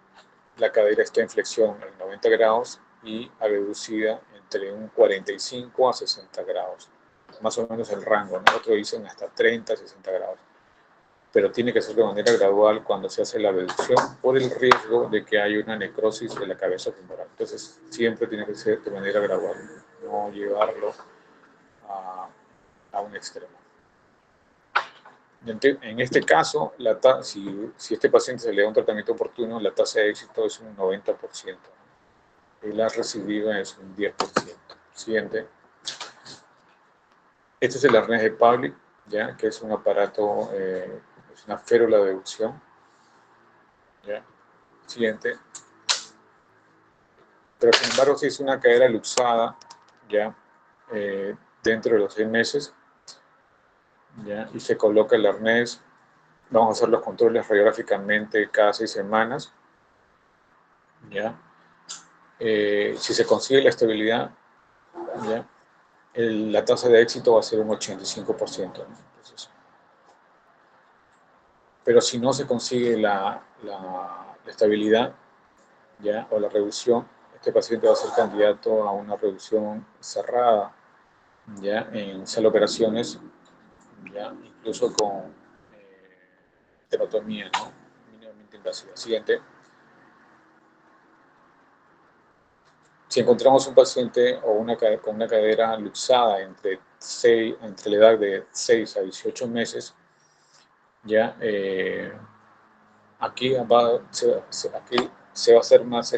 cadera esté en flexión en 90 grados y reducida entre un 45 a 60 grados. Más o menos el rango, ¿no? Otros dicen hasta 30 a 60 grados. Pero tiene que ser de manera gradual cuando se hace la reducción por el riesgo de que haya una necrosis de la cabeza femoral. Entonces, siempre tiene que ser de manera gradual, no llevarlo a un extremo. En este caso, si este paciente se le da un tratamiento oportuno, la tasa de éxito es un 90%. Y la recidiva es un 10%. Siguiente. Este es el arnés de Pavlik, ¿ya? Que es un aparato, es una férula de deducción. ¿Ya? Siguiente. Pero sin embargo, si es una cadera luxada, ¿ya? Dentro de los 6 meses, ¿ya? Y se coloca el arnés, vamos a hacer los controles radiográficamente cada 6 semanas, ¿ya? Si se consigue la estabilidad, ¿ya? La tasa de éxito va a ser un 85%, ¿no? Entonces, pero si no se consigue la estabilidad, ¿ya? O la reducción, este paciente va a ser candidato a una reducción cerrada, ¿ya? En sala de operaciones, ¿ya? Incluso con tenotomía, ¿no? Mínimamente invasiva. Siguiente. Si encontramos un paciente o con una cadera luxada entre la edad de 6 a 18 meses, ya aquí se va a hacer más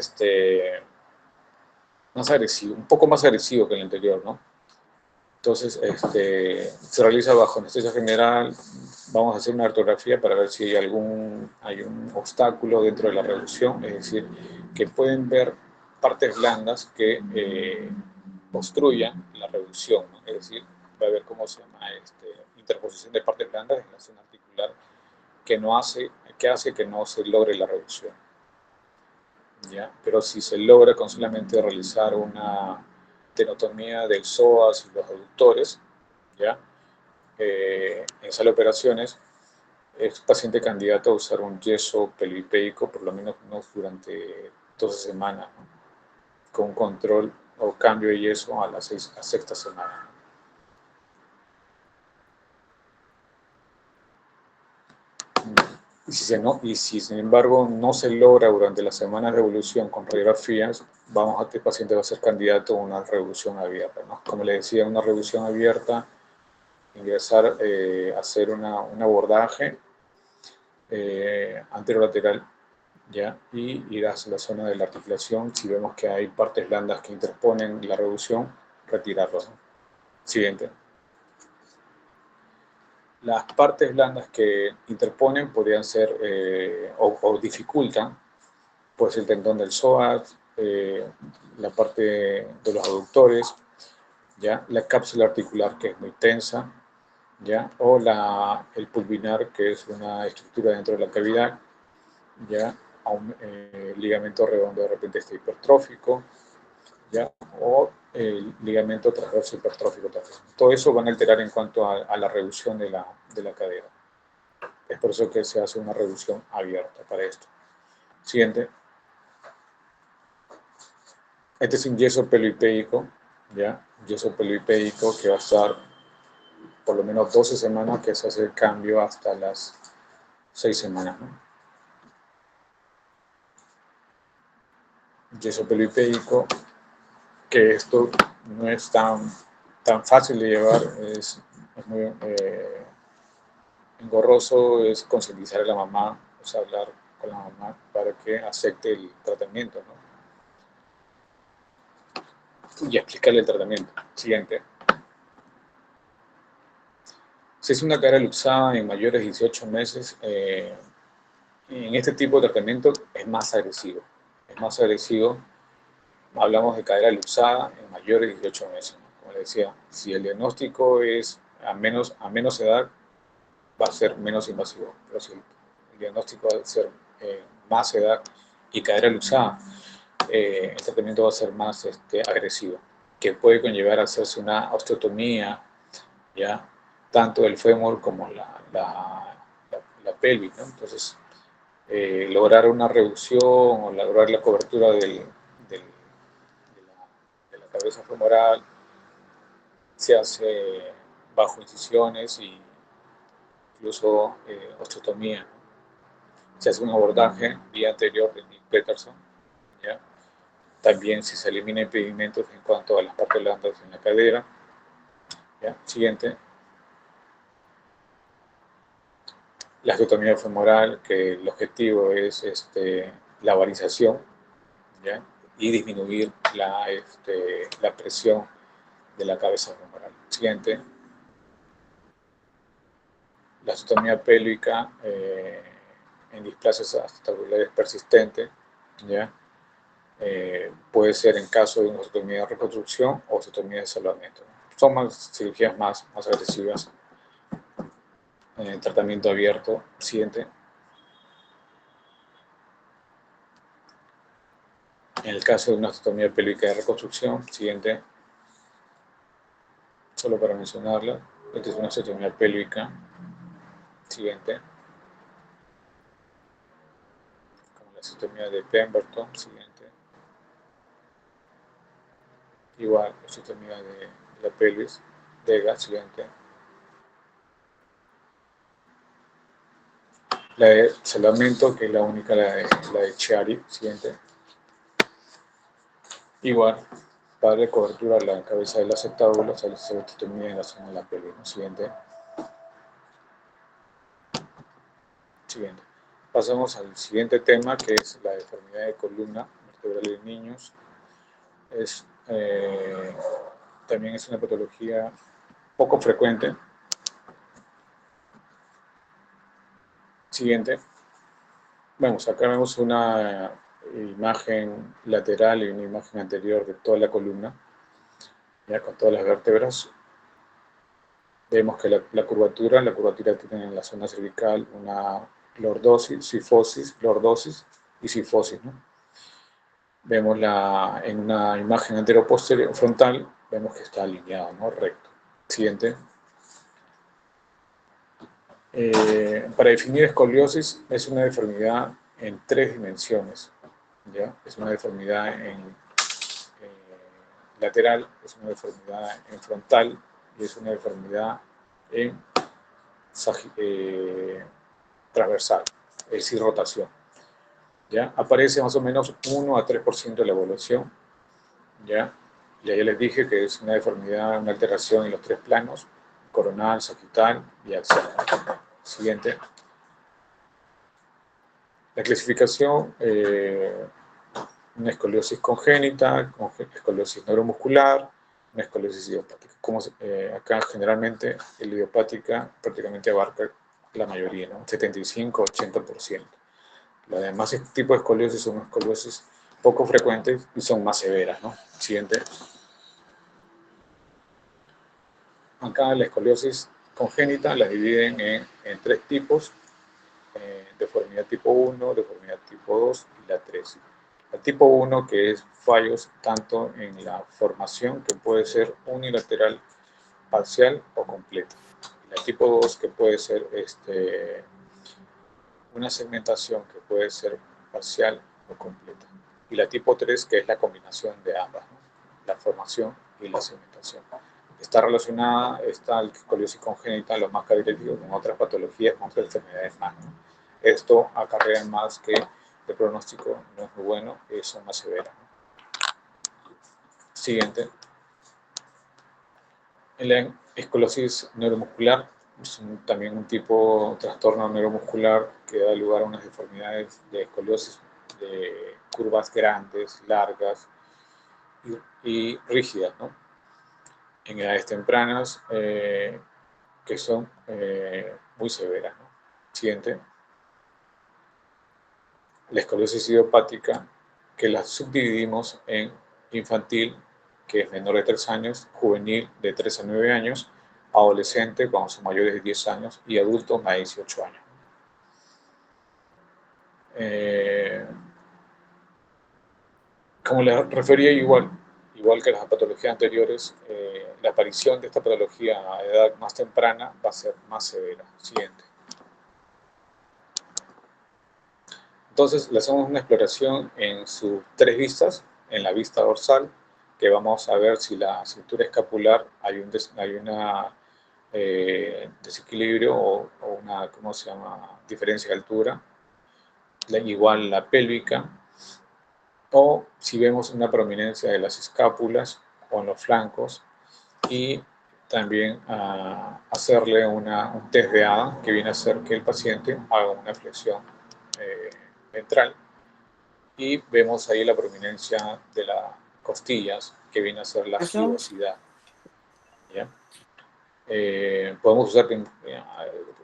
agresivo, un poco más agresivo que el anterior, ¿no? Entonces, se realiza bajo anestesia general, vamos a hacer una artrografía para ver si hay un obstáculo dentro de la reducción, es decir, que pueden ver partes blandas que obstruyan la reducción, ¿no? Es decir, va a haber cómo se llama interposición de partes blandas en la zona articular que hace que no se logre la reducción, ¿ya? Pero si se logra con solamente realizar una tenotomía del psoas y los aductores, ¿ya? En sala de operaciones, es paciente candidato a usar un yeso pelvipédico por lo menos durante 12 semanas, ¿no? Con control o cambio de yeso a la sexta semana. Y si sin embargo no se logra durante las semanas de evolución con radiografías, este paciente va a ser candidato a una reducción abierta, ¿no? Como le decía, una reducción abierta, ingresar, hacer un abordaje anterolateral, ¿ya? Y ir hacia la zona de la articulación. Si vemos que hay partes blandas que interponen la reducción, retirarlos, ¿no? Siguiente. Las partes blandas que interponen podrían ser o dificultan, pues el tendón del psoas, la parte de los aductores, ¿ya? La cápsula articular que es muy tensa, ¿ya? O el pulvinar, que es una estructura dentro de la cavidad, ¿ya? Ligamento redondo de repente está hipertrófico, ¿ya? O el ligamento transverso hipertrófico también. Todo eso van a alterar en cuanto a la reducción de la cadera. Es por eso que se hace una reducción abierta para esto. Siguiente. Este es un yeso pelvipédico, ¿ya? Yeso pelvipédico que va a estar por lo menos 12 semanas, que se hace el cambio hasta las 6 semanas, ¿no? Yeso pelvipédico, que esto no es tan fácil de llevar, es muy engorroso, es concientizar a la mamá, o sea, hablar con la mamá para que acepte el tratamiento, ¿no? Y explicarle el tratamiento. Siguiente. Si es una cadera luxada en mayores de 18 meses, en este tipo de tratamiento es más agresivo. Es más agresivo. Hablamos de cadera luxada en mayores de 18 meses, ¿no? Como les decía, si el diagnóstico es a menos edad, va a ser menos invasivo. Pero si el diagnóstico va a ser más edad y cadera luxada, el tratamiento va a ser más agresivo, que puede conllevar a hacerse una osteotomía, ¿ya? Tanto del fémur como la pelvis, ¿no? Entonces, lograr una reducción o lograr la cobertura del, de la cabeza femoral se hace bajo incisiones e incluso osteotomía, ¿no? Se hace un abordaje vía anterior de Nick Peterson, ¿ya? También si se elimina impedimentos en cuanto a las partes blandas en la cadera, ¿ya? Siguiente, la osteotomía femoral, que el objetivo es la varización, ¿ya? Y disminuir la presión de la cabeza femoral. Siguiente, la osteotomía pélvica en displasias acetabular persistentes, ¿ya? Puede ser en caso de una osteotomía de reconstrucción o osteotomía de salvamento. Son cirugías más agresivas. Tratamiento abierto. Siguiente. En el caso de una osteotomía pélvica de reconstrucción, siguiente, solo para mencionarla, esta es una osteotomía pélvica. Siguiente, como la osteotomía de Pemberton. Siguiente, igual osteotomía de la pelvis, Vega. Siguiente, la de salvamento, que es la única, la de Chiari. Siguiente, igual, para darle cobertura a la cabeza del acetábulo, se hace osteotomía en la zona de la pelvis. Siguiente. Siguiente. Pasamos al siguiente tema, que es la deformidad de columna vertebral en niños. También es una patología poco frecuente. Siguiente. Vamos, acá vemos una imagen lateral y una imagen anterior de toda la columna, ya con todas las vértebras. Vemos que la curvatura tiene en la zona cervical una lordosis, sifosis, lordosis y sifosis, ¿no? Vemos en una imagen anteroposterior frontal, vemos que está alineado, ¿no? Recto. Siguiente. Para definir escoliosis, es una deformidad en 3 dimensiones, ¿ya? Es una deformidad en lateral, es una deformidad en frontal y es una deformidad en transversal, es decir, rotación, ¿ya? Aparece más o menos 1 a 3% de la evaluación, ¿ya? Ya les dije que es una deformidad, una alteración en los 3 planos, coronal, sagital y axial. Siguiente. La clasificación, una escoliosis congénita, escoliosis neuromuscular, una escoliosis idiopática. Como acá generalmente la idiopática prácticamente abarca la mayoría, ¿no? 75-80%. Los demás tipos de escoliosis son escoliosis poco frecuentes y son más severas, ¿no? Siguiente. Acá la escoliosis congénita la dividen en 3 tipos: deformidad tipo 1, deformidad tipo 2 y la 3. El tipo 1, que es fallos tanto en la formación, que puede ser unilateral, parcial o completa. Y la tipo 2, que puede ser una segmentación, que puede ser parcial o completa. Y la tipo 3, que es la combinación de ambas, ¿no? La formación y la segmentación. Está relacionada esta escoliosis congénita, lo más característico, con otras patologías, con otras enfermedades más, ¿no? Esto acarrea más que el pronóstico no es muy bueno, son más severas, ¿no? Siguiente. La esclerosis neuromuscular es también un tipo de trastorno neuromuscular que da lugar a unas deformidades de escoliosis de curvas grandes, largas y rígidas, ¿no? En edades tempranas, que son muy severas, ¿no? Siguiente. La escoliosis idiopática, que la subdividimos en infantil, que es menor de 3 años, juvenil de 3 a 9 años, adolescente cuando son mayores de 10 años y adultos más de 18 años. Como les refería, igual que las patologías anteriores, la aparición de esta patología a edad más temprana va a ser más severa. Siguiente. Entonces, le hacemos una exploración en sus 3 vistas, en la vista dorsal, que vamos a ver si la cintura escapular hay un desequilibrio o una, ¿cómo se llama?, diferencia de altura. Igual la pélvica, o si vemos una prominencia de las escápulas o en los flancos, y también hacerle un test de ADA, que viene a hacer que el paciente haga una flexión ventral, y vemos ahí la prominencia de las costillas, que viene a ser la gibosidad. ¿Ya? Podemos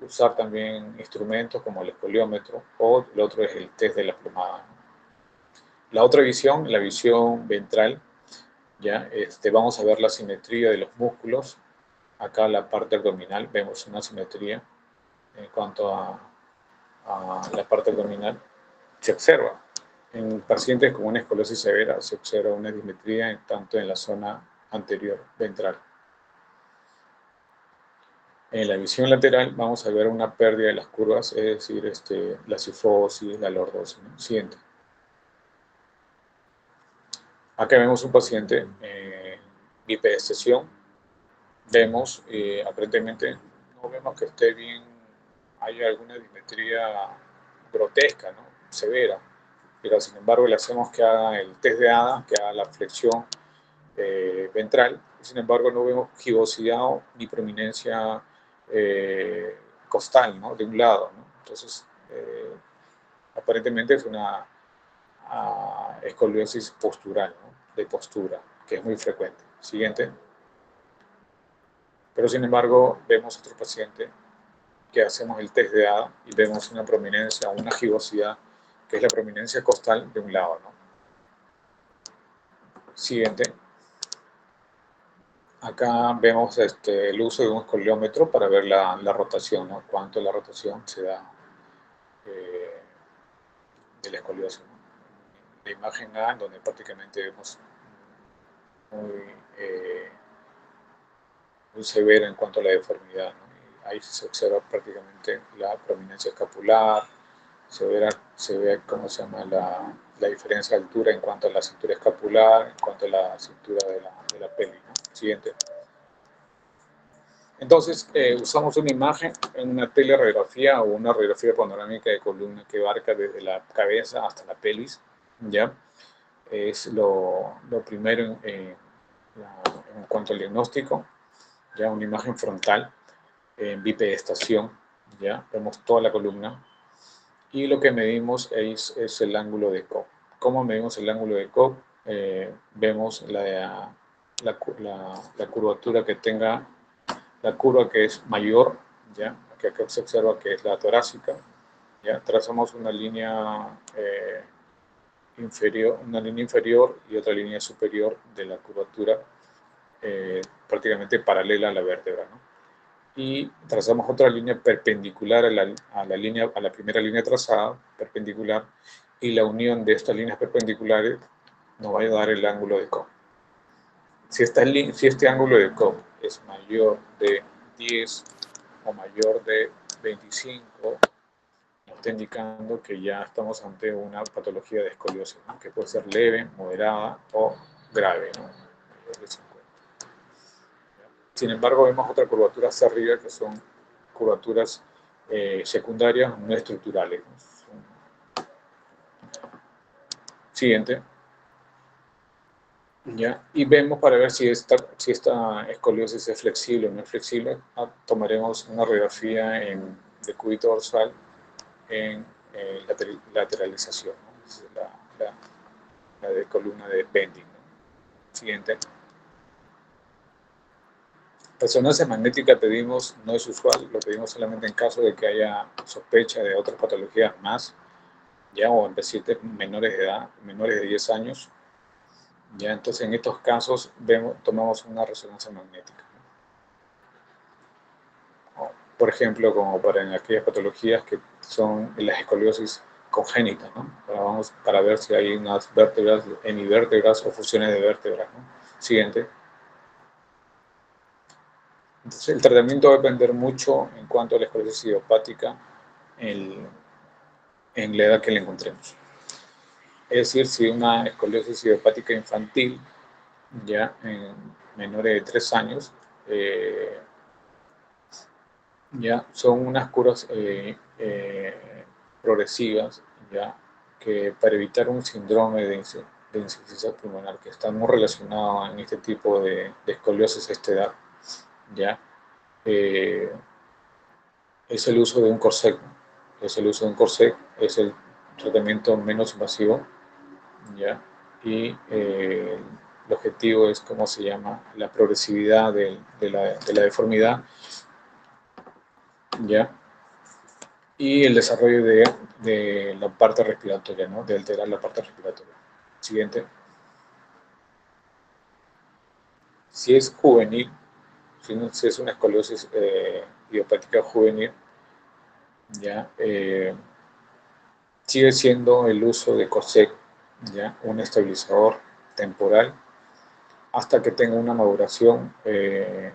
usar también instrumentos como el escoliómetro, o el otro es el test de la plomada. La otra visión, la visión ventral, ¿ya? Vamos a ver la simetría de los músculos. Acá la parte abdominal vemos una simetría en cuanto a la parte abdominal. Se observa. En pacientes con una escoliosis severa se observa una dismetría tanto en la zona anterior ventral. En la visión lateral vamos a ver una pérdida de las curvas, es decir, la cifosis, la lordosis, ¿no? Siguiente. Acá vemos un paciente bipedestación. Vemos, aparentemente, no vemos que esté bien, hay alguna dismetría grotesca, ¿no?, severa, pero sin embargo le hacemos que haga el test de ADA, que haga la flexión ventral, y sin embargo no vemos gibosidad ni prominencia costal, ¿no?, de un lado, ¿no? Entonces, aparentemente es una escoliosis postural, ¿no?, de postura, que es muy frecuente. Siguiente. Pero sin embargo, vemos otro paciente que hacemos el test de ADA y vemos una prominencia, una gibosidad, que es la prominencia costal de un lado, ¿no? Siguiente. Acá vemos el uso de un escoliómetro para ver la rotación, ¿no?, cuánto la rotación se da de la escoliosis, ¿no? La imagen A, donde prácticamente vemos muy severa en cuanto a la deformidad, ¿no? Y ahí se observa prácticamente la prominencia escapular, se ve cómo se llama la diferencia de altura en cuanto a la cintura escapular, en cuanto a la cintura de la pelvis, ¿no? Siguiente. Entonces, usamos una imagen, una teleradiografía o una radiografía panorámica de columna que abarca desde la cabeza hasta la pelvis, ¿ya? Es lo primero en cuanto al diagnóstico, ya una imagen frontal en bipedestación, ya vemos toda la columna, y lo que medimos es el ángulo de Cobb. ¿Cómo medimos el ángulo de Cobb? Vemos la curvatura que tenga, la curva que es mayor, ya que acá se observa que es la torácica, ya trazamos una línea inferior y otra línea superior de la curvatura, prácticamente paralela a la vértebra, ¿no? Y trazamos otra línea perpendicular a la primera línea trazada, perpendicular, y la unión de estas líneas perpendiculares nos va a dar el ángulo de Cobb. Si este ángulo de Cobb es mayor de 10 o mayor de 25, nos está indicando que ya estamos ante una patología de escoliosis, ¿no?, que puede ser leve, moderada o grave, ¿no?, mayor de 50. Sin embargo, vemos otra curvatura hacia arriba, que son curvaturas secundarias no estructurales. Siguiente. ¿Ya? Y vemos para ver si esta escoliosis es flexible o no es flexible. Tomaremos una radiografía de cúbito dorsal en lateralización, ¿no? Es la de columna de bending, ¿no? Siguiente. Resonancia magnética pedimos, no es usual, lo pedimos solamente en caso de que haya sospecha de otras patologías más, ya, o en pacientes menores de edad, menores de 10 años, ya, entonces en estos casos tomamos una resonancia magnética. Por ejemplo, como para en aquellas patologías que son las escoliosis congénitas, ¿no? Para ver si hay unas vértebras, hemivértebras o fusiones de vértebras, ¿no? Siguiente. Entonces, el tratamiento va a depender mucho en cuanto a la escoliosis idiopática en la edad que le encontremos. Es decir, si una escoliosis idiopática infantil, ya en menores de 3 años, ya son unas curas progresivas, ya que para evitar un síndrome de insuficiencia pulmonar que está muy relacionado en este tipo de escoliosis a esta edad, ya es el uso de un corset. Es el uso de un corset, es el tratamiento menos invasivo, ¿ya? Y el objetivo es, ¿cómo se llama? La progresividad de la deformidad, ¿ya? Y el desarrollo de la parte respiratoria, ¿no? De alterar la parte respiratoria. Siguiente. Si es juvenil, si es una escoliosis idiopática juvenil, ¿ya? Sigue siendo el uso de corset, ¿ya? Un estabilizador temporal hasta que tenga una maduración eh,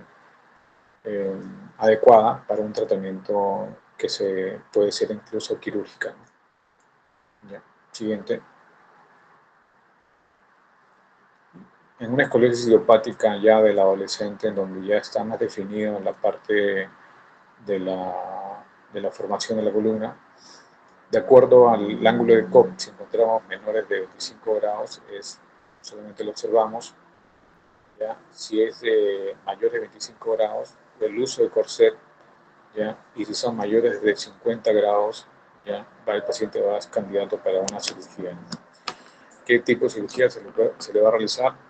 adecuada para un tratamiento que se puede ser incluso quirúrgica, ¿no? ¿Ya? Siguiente. En una escoliosis idiopática ya del adolescente, en donde ya está más definido la parte de la formación de la columna, de acuerdo al ángulo de Cobb, si encontramos menores de 25 grados, solamente lo observamos. ¿Ya? Si es de mayores de 25 grados, el uso de corset, ¿ya? Y si son mayores de 50 grados, ¿ya? El paciente va a ser candidato para una cirugía, ¿no? ¿Qué tipo de cirugía se le va a realizar?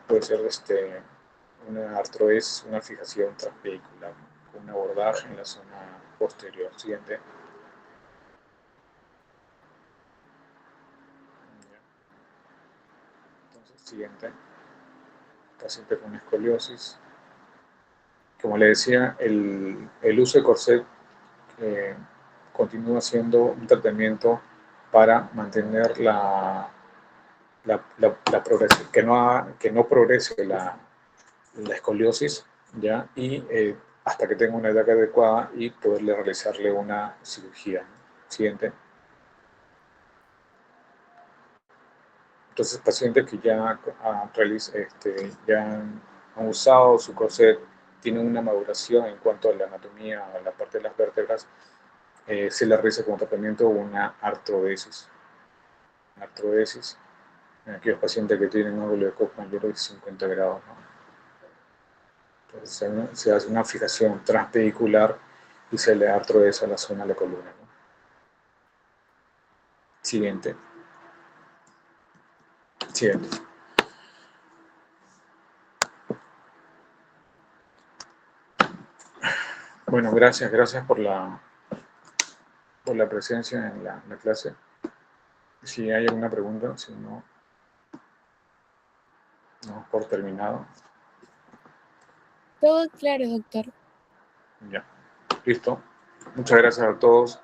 Puede ser una artrodesis, una fijación transvehicular, con un abordaje en la zona posterior. Siguiente. Entonces, siguiente. Paciente con escoliosis. Como le decía, el uso de corset continúa siendo un tratamiento para mantener la progresión, que no progrese la escoliosis, ¿ya? Y hasta que tenga una edad adecuada y poderle realizarle una cirugía. Siguiente. Entonces, pacientes que ya han usado su corset, tienen una maduración en cuanto a la anatomía, a la parte de las vértebras, se le realiza como tratamiento una artrodesis. Artrodesis en aquellos pacientes que tienen un ángulo de Cobb mayor de 50 grados, ¿no? Entonces se hace una fijación transvehicular y se le artrodesa la zona de la columna, ¿no? Siguiente. Siguiente. Bueno, gracias por la presencia en la clase. Si hay alguna pregunta, si no, no por terminado. Todo claro, doctor. Ya, listo. Muchas gracias a todos.